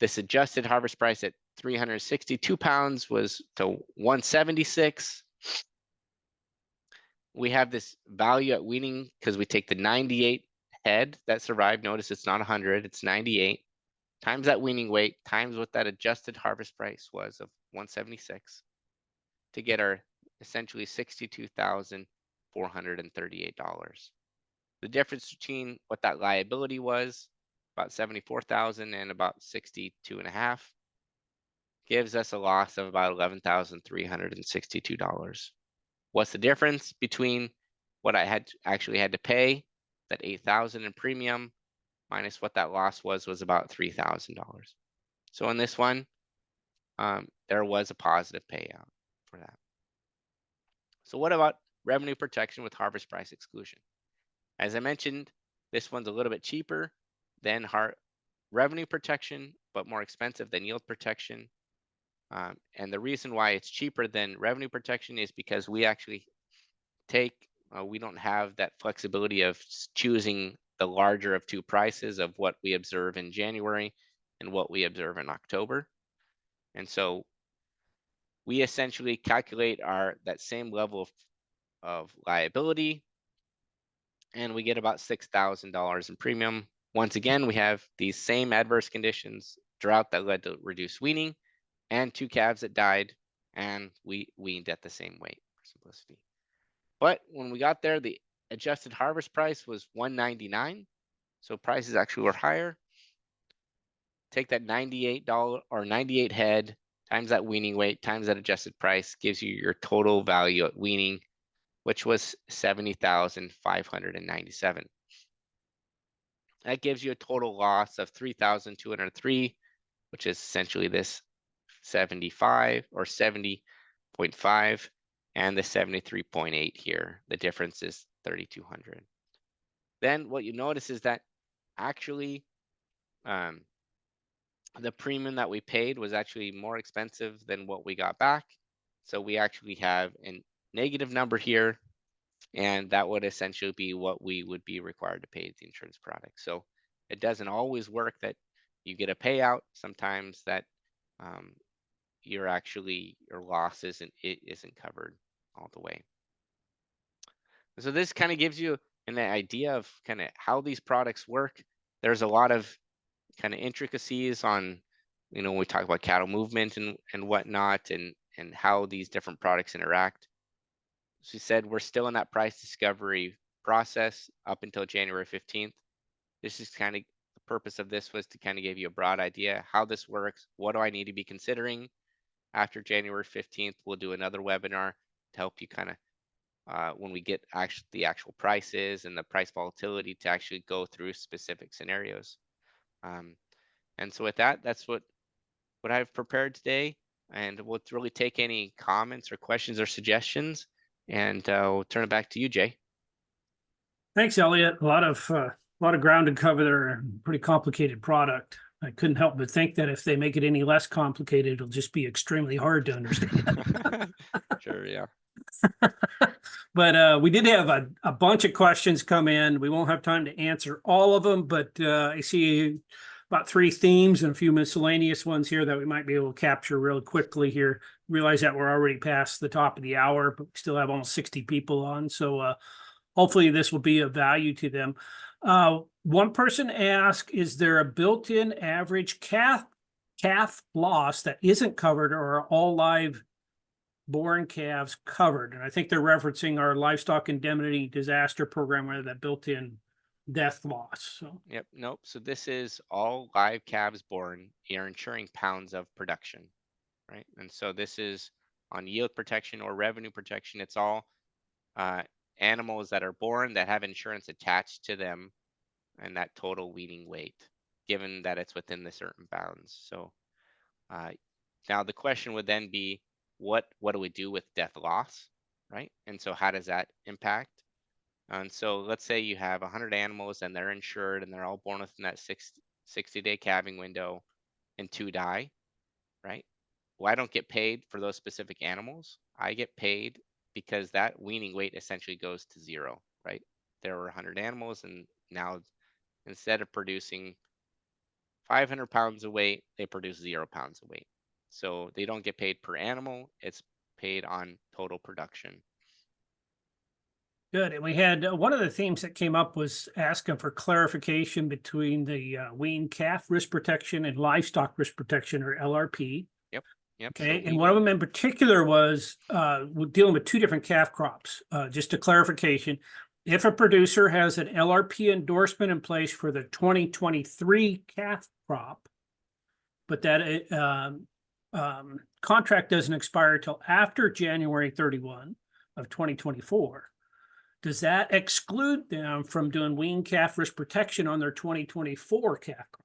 This adjusted harvest price at 362 pounds was to 176. We have this value at weaning because we take the 98 head that survived. Notice it's not 100, it's 98. Times that weaning weight, times what that adjusted harvest price was of 176 to get our essentially $62,438. The difference between what that liability was, about 74,000 and about 62.5, gives us a loss of about $11,362. What's the difference between what I actually had to pay, that 8,000 in premium, minus what that loss was about $3,000. So in this one, there was a positive payout for that. So what about revenue protection with harvest price exclusion? As I mentioned, this one's a little bit cheaper than revenue protection, but more expensive than yield protection. And the reason why it's cheaper than revenue protection is because we actually we don't have that flexibility of choosing the larger of two prices of what we observe in January and what we observe in October. And so we essentially calculate that same level of liability, and we get about $6,000 in premium. Once again, we have these same adverse conditions, drought that led to reduced weaning, and two calves that died, and we weaned at the same weight for simplicity. But when we got there, the adjusted harvest price was $199, so prices actually were higher. Take that $98 or 98 head times that weaning weight times that adjusted price gives you your total value at weaning, which was $70,597. That gives you a total loss of $3,203, which is essentially this 75 or 70.5 and the 73.8 here. The difference is 3,200. Then what you notice is that actually the premium that we paid was actually more expensive than what we got back. So we actually have a negative number here, and that would essentially be what we would be required to pay the insurance product. So it doesn't always work that you get a payout. Sometimes that your loss isn't covered all the way. So this kind of gives you an idea of kind of how these products work. There's a lot of kind of intricacies on, when we talk about cattle movement and whatnot, and how these different products interact. As we said, we're still in that price discovery process up until January 15th. This is kind of the purpose of this, was to kind of give you a broad idea how this works. What do I need to be considering? After January 15th, we'll do another webinar to help you kind of when we get the actual prices and the price volatility to actually go through specific scenarios. And so with that, that's what I've prepared today. And we'll really take any comments or questions or suggestions. And we'll turn it back to you, Jay. Thanks, Elliott. A lot of ground to cover there. Pretty complicated product. I couldn't help but think that if they make it any less complicated, it'll just be extremely hard to understand. Sure, yeah. But we did have a bunch of questions come in. We won't have time to answer all of them, but I see about 3 themes and a few miscellaneous ones here that we might be able to capture real quickly here. Realize that we're already past the top of the hour, but we still have almost 60 people on. So hopefully this will be of value to them. One person asked, is there a built-in average calf loss that isn't covered, or are all live born calves covered? And I think they're referencing our livestock indemnity disaster program where that built-in death loss. So Yep, nope. So this is all live calves born. You're ensuring pounds of production, right? And so this is on yield protection or revenue protection. It's all animals that are born that have insurance attached to them and that total weaning weight, given that it's within the certain bounds. So now the question would then be, what do we do with death loss, right? And so how does that impact? And so let's say you have 100 animals and they're insured and they're all born within that 60-day calving window and 2 die, right? Well, I don't get paid for those specific animals. I get paid because that weaning weight essentially goes to 0, right? There were 100 animals and now instead of producing 500 pounds of weight, they produce 0 pounds of weight. So they don't get paid per animal. It's paid on total production. good. And we had one of the themes that came up was asking for clarification between the weaned calf risk protection and livestock risk protection, or LRP. Yep. Okay, So and one of them in particular was dealing with 2 different calf crops. Just a clarification, if a producer has an LRP endorsement in place for the 2023 calf crop, but that contract doesn't expire till after January 31 of 2024, does that exclude them from doing weaned calf risk protection on their 2024 calf crop?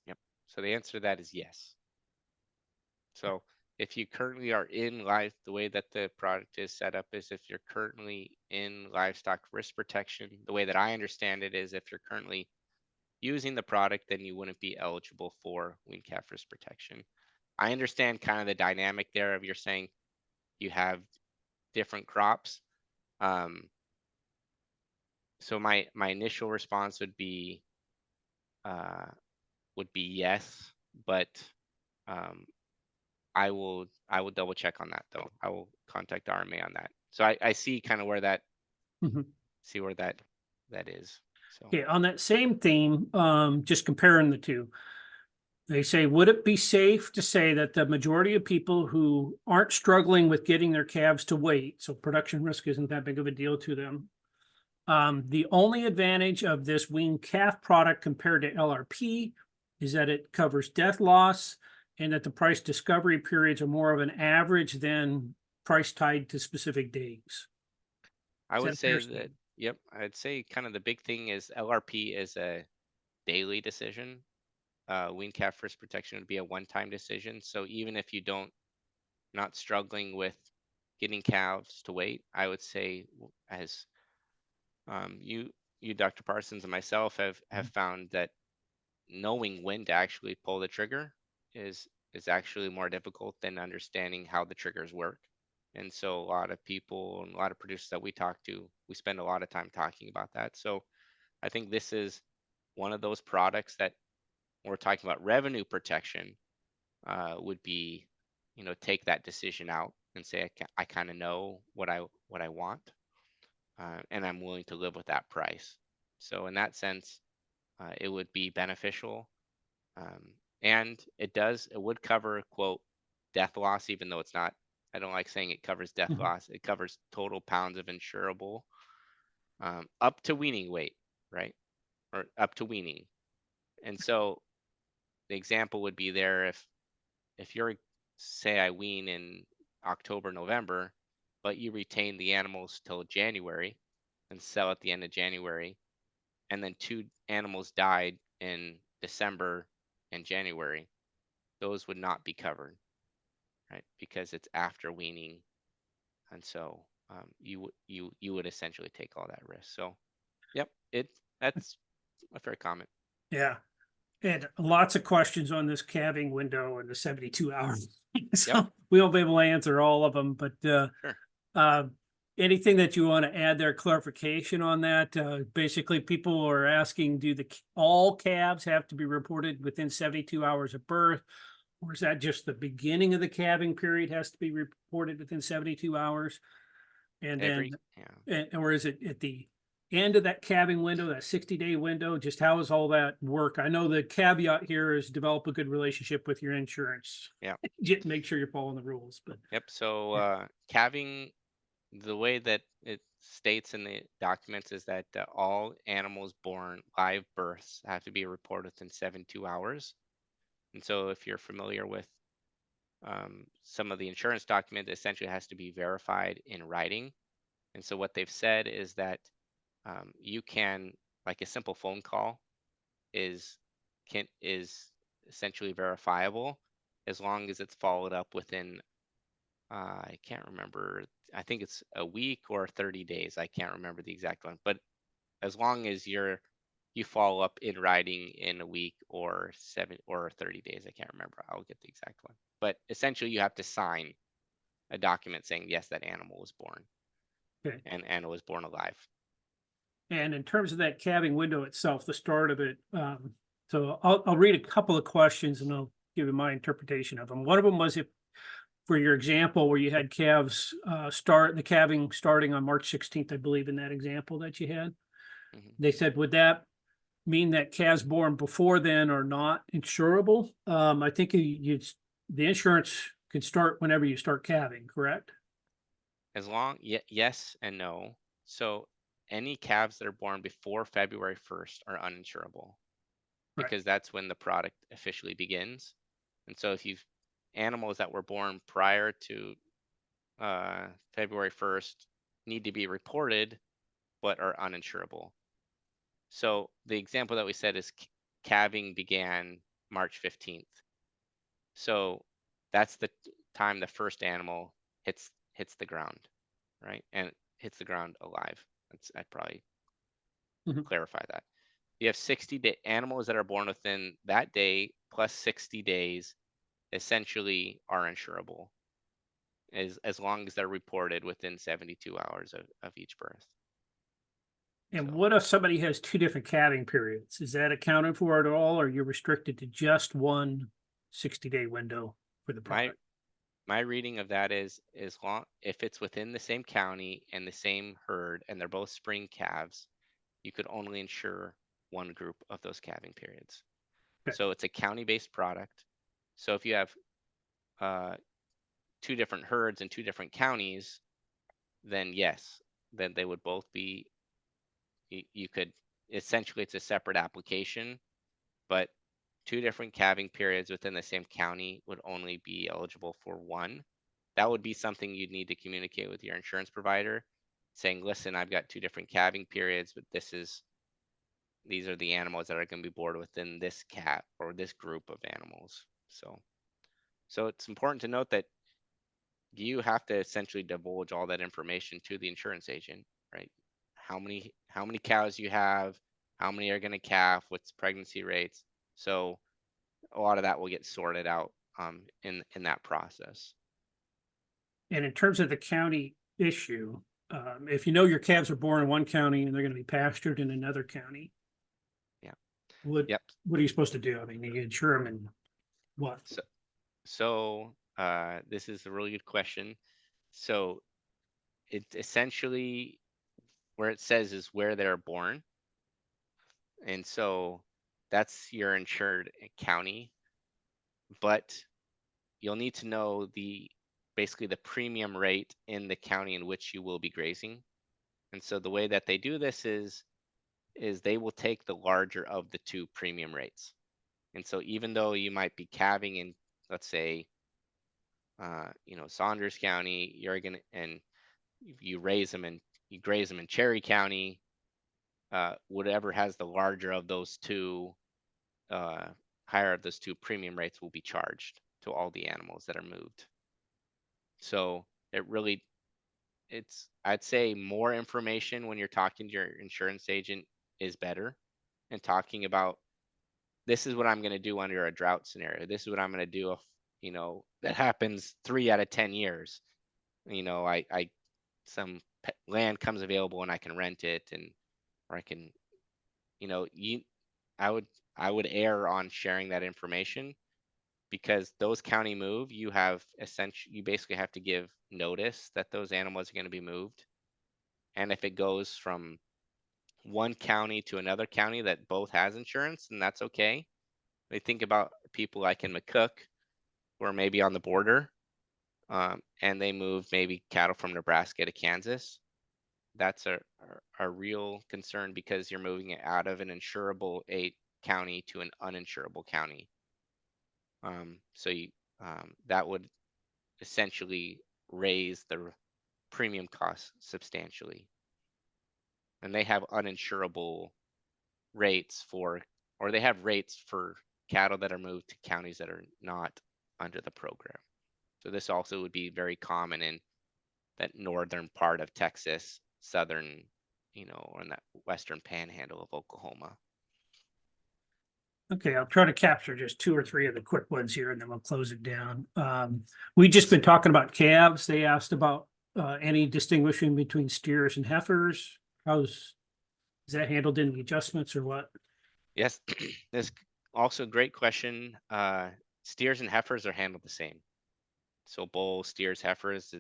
Yep. So the answer to that is yes. So if you currently are in live, the way that the product is set up is if you're currently in livestock risk protection, the way that I understand it is if you're currently using the product, then you wouldn't be eligible for weaned calf risk protection. I understand kind of the dynamic there of you're saying you have different crops. So my initial response would be yes, but I will double check on that though. I will contact RMA on that. So I see kind of where that see where that is. So Okay, on that same theme, just comparing the two, they say, would it be safe to say that the majority of people who aren't struggling with getting their calves to weight, so production risk isn't that big of a deal to them, the only advantage of this weaned calf product compared to LRP is that it covers death loss and that the price discovery periods are more of an average than price tied to specific days? I would say Understand? that, yep, I'd say kind of the big thing is LRP is a daily decision. Wean calf risk protection would be a one-time decision. So even if you not struggling with getting calves to weight, I would say as you, Dr. Parsons, and myself have found that knowing when to actually pull the trigger is actually more difficult than understanding how the triggers work. And so a lot of people and a lot of producers that we talk to, we spend a lot of time talking about that. So I think this is one of those products that when we're talking about revenue protection would be, take that decision out and say, I kind of know what I want, and I'm willing to live with that price. So in that sense, it would be beneficial. And it would cover, quote, death loss, even though it's not, I don't like saying it covers death loss. It covers total pounds of insurable up to weaning weight, right? Or up to weaning. And so the example would be there if you're, say I wean in October, November, but you retain the animals till January and sell at the end of January, and then 2 animals died in December and January, those would not be covered, right? Because it's after weaning, and so you would essentially take all that risk. So, yep, that's a fair comment. Yeah. And lots of questions on this calving window and the 72 hours. So Yep, we won't be able to answer all of them, but sure. uh, anything that you want to add there, clarification on that? Basically, people are asking, do all calves have to be reported within 72 hours of birth? Or is that just the beginning of the calving period has to be reported within 72 hours? And then, Yeah. or is it at the end of that calving window, that 60-day window? Just how does all that work? I know the caveat here is develop a good relationship with your insurance. Yeah. Make sure you're following the rules, but Yep. So yeah. calving, the way that it states in the documents is that all animals born live births have to be reported within 72 hours. And so if you're familiar with some of the insurance document, essentially has to be verified in writing. And so what they've said is that you can, like a simple phone call is essentially verifiable as long as it's followed up within I can't remember. I think it's a week or 30 days. I can't remember the exact one, but as long as you follow up in writing in a week or 30 days, I can't remember. I'll get the exact one. But essentially, you have to sign a document saying yes, that animal was born, Okay. and it was born alive. And in terms of that calving window itself, the start of it, so I'll read a couple of questions and I'll give you my interpretation of them. One of them was if, for your example, where you had calves start the calving starting on March 16th, I believe, in that example that you had, Mhm. they said, would that mean that calves born before then are not insurable? I think the insurance can start whenever you start calving, correct? Yes and no. So any calves that are born before February 1st are uninsurable, Right. because that's when the product officially begins. And so if you've animals that were born prior to February 1st need to be reported but are uninsurable. So the example that we said is calving began March 15th. So that's the time the first animal hits the ground, right? And hits the ground alive. I'd probably Mhm. clarify that. You have 60 animals that are born within that day plus 60 days essentially are insurable as long as they're reported within 72 hours of each birth. And So what if somebody has two different calving periods? Is that accounted for at all, or you're restricted to just one 60-day window for the my product? my reading of that is as long if it's within the same county and the same herd and they're both spring calves, you could only insure one group of those calving periods. Okay. So it's a county-based product. So if you have uh, two different herds in two different counties, then yes, then they would both be. You could essentially it's a separate application, but two different calving periods within the same county would only be eligible for one. That would be something you'd need to communicate with your insurance provider, saying, listen, I've got two different calving periods, but these are the animals that are going to be born within this cat or this group of animals. So it's important to note that you have to essentially divulge all that information to the insurance agent, right? How many cows you have, how many are going to calf, what's pregnancy rates. So a lot of that will get sorted out in that process. And in terms of the county issue, if you know your calves are born in one county and they're going to be pastured in another county, Yeah. what Yep. what are you supposed to do? I mean, you insure them in what? So this is a really good question. So it essentially where it says is where they're born, and so that's your insured county, but you'll need to know basically the premium rate in the county in which you will be grazing. And so the way that they do this is they will take the larger of the two premium rates. And so even though you might be calving in, let's say, Saunders County, you're gonna and you raise them and you graze them in Cherry County, whatever has the larger of those two, higher of those two premium rates will be charged to all the animals that are moved. So it really, I'd say more information when you're talking to your insurance agent is better, and talking about, this is what I'm going to do under a drought scenario. This is what I'm going to do if, that happens 3 out of 10 years. Some land comes available and I can rent it, and or I can, you I would err on sharing that information, because those county move, you basically have to give notice that those animals are going to be moved. And if it goes from one county to another county that both has insurance, then that's okay. They think about people like in McCook, who are maybe on the border, and they move maybe cattle from Nebraska to Kansas. That's a real concern, because you're moving it out of an insurable county to an uninsurable county. So that would essentially raise the premium costs substantially. And they have uninsurable rates or they have rates for cattle that are moved to counties that are not under the program. So this also would be very common in that northern part of Texas, southern, or in that western panhandle of Oklahoma. Okay, I'll try to capture just 2 or 3 of the quick ones here, and then we'll close it down. We just been talking about calves. They asked about any distinguishing between steers and heifers. Is that handled in the adjustments or what? Yes, this also a great question. Steers and heifers are handled the same. So bull, steers, heifers,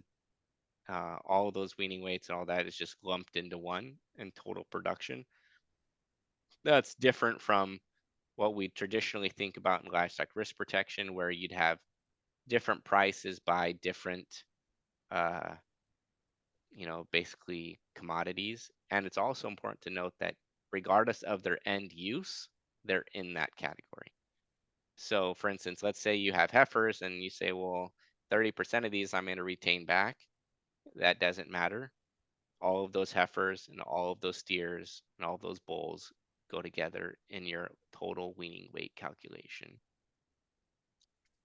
all of those weaning weights and all that is just lumped into one in total production. That's different from what we traditionally think about in livestock risk protection, where you'd have different prices by different, basically commodities. And it's also important to note that regardless of their end use, they're in that category. So for instance, let's say you have heifers and you say, well, 30% of these I'm going to retain back. That doesn't matter. All of those heifers and all of those steers and all of those bulls go together in your total weaning weight calculation.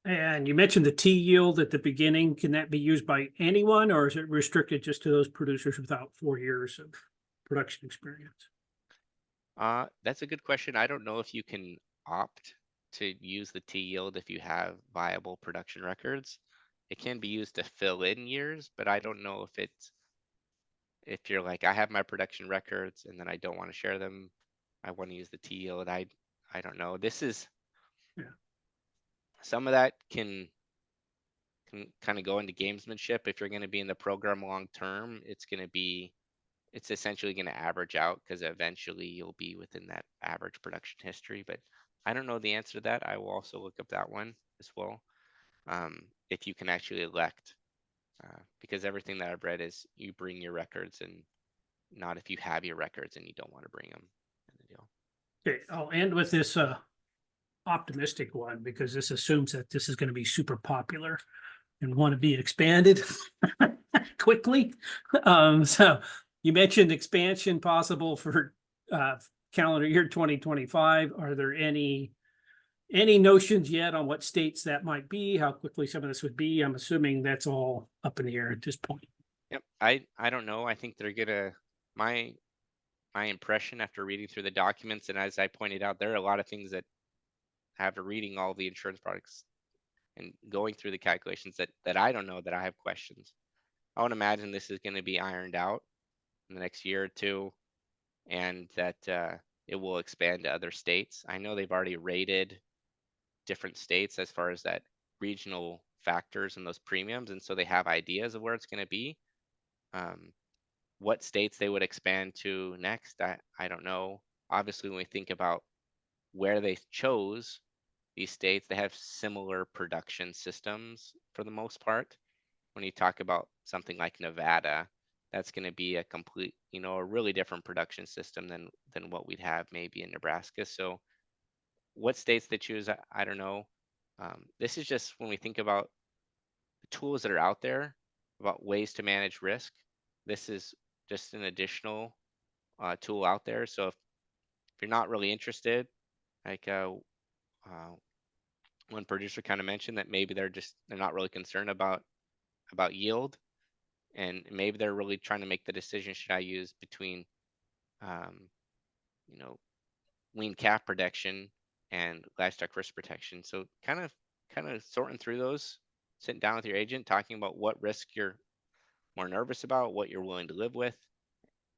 And you mentioned the T yield at the beginning. Can that be used by anyone, or is it restricted just to those producers without 4 years of production experience? That's a good question. I don't know if you can opt to use the T yield if you have viable production records. It can be used to fill in years, but I don't know if you're like, I have my production records and then I don't want to share them, I want to use the T yield. I don't know. Some of that can kind of go into gamesmanship. If you're going to be in the program long term, it's essentially going to average out, because eventually you'll be within that average production history. But I don't know the answer to that. I will also look up that one as well. If you can actually elect, because everything that I've read is you bring your records, and not if you have your records and you don't want to bring them. Okay, I'll end with this optimistic one, because this assumes that this is going to be super popular and want to be expanded quickly. So you mentioned expansion possible for calendar year 2025. Are there any notions yet on what states that might be, how quickly some of this would be? I'm assuming that's all up in the air at this point. Yep. I don't know. I think they're gonna, my impression after reading through the documents, and as I pointed out, there are a lot of things that after reading all the insurance products and going through the calculations that I don't know, that I have questions. I would imagine this is going to be ironed out in the next year or two, and that it will expand to other states. I know they've already rated different states as far as that regional factors and those premiums, and so they have ideas of where it's going to be. What states they would expand to next, I don't know. Obviously, when we think about where they chose these states, they have similar production systems for the most part. When you talk about something like Nevada, that's going to be a complete, a really different production system than what we'd have maybe in Nebraska. So what states they choose, I don't know. This is just when we think about the tools that are out there, about ways to manage risk. this is just an additional tool out there. So if you're not really interested, like one producer kind of mentioned that maybe they're not really concerned about yield, and maybe they're really trying to make the decision, should I use between you know, weaned calf protection and livestock risk protection. So kind of sorting through those, sitting down with your agent, talking about what risk you're more nervous about, what you're willing to live with,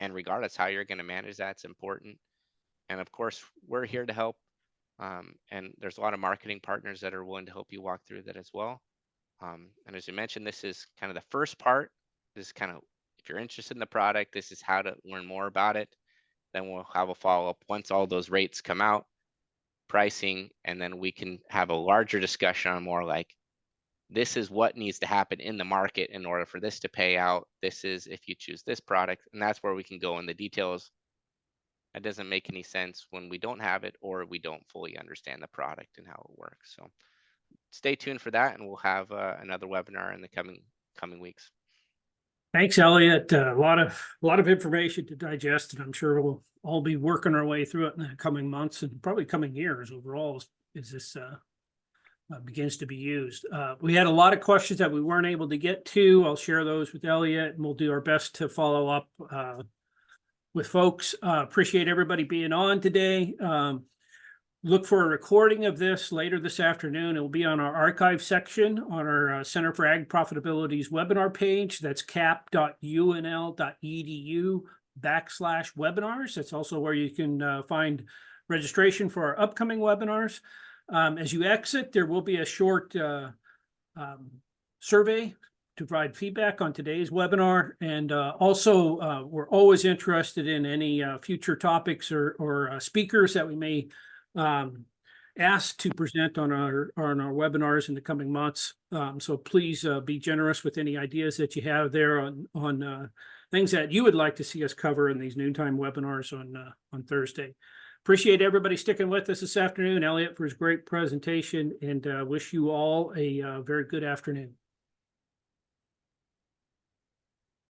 and regardless how you're going to manage that's important. And of course, we're here to help. And there's a lot of marketing partners that are willing to help you walk through that as well. And as you mentioned, this is kind of the first part. This is kind of, if you're interested in the product, this is how to learn more about it. Then we'll have a follow-up once all those rates come out, pricing, and then we can have a larger discussion on more like, this is what needs to happen in the market in order for this to pay out. This is if you choose this product, and that's where we can go in the details. That doesn't make any sense when we don't have it or we don't fully understand the product and how it works. So stay tuned for that, and we'll have another webinar in the coming weeks. Thanks, Elliott. A lot of information to digest, and I'm sure we'll all be working our way through it in the coming months and probably coming years overall as this begins to be used. We had a lot of questions that we weren't able to get to. I'll share those with Elliott, and we'll do our best to follow up with folks. Appreciate everybody being on today. Look for a recording of this later this afternoon. It will be on our archive section on our Center for Ag Profitability's webinar page. That's cap.unl.edu/webinars. That's also where you can find registration for our upcoming webinars. As you exit, there will be a short survey to provide feedback on today's webinar. And also, we're always interested in any future topics or speakers that we may ask to present on our webinars in the coming months. So please be generous with any ideas that you have there on things that you would like to see us cover in these noontime webinars on Thursday. Appreciate everybody sticking with us this afternoon. Elliott for his great presentation, and wish you all a very good afternoon.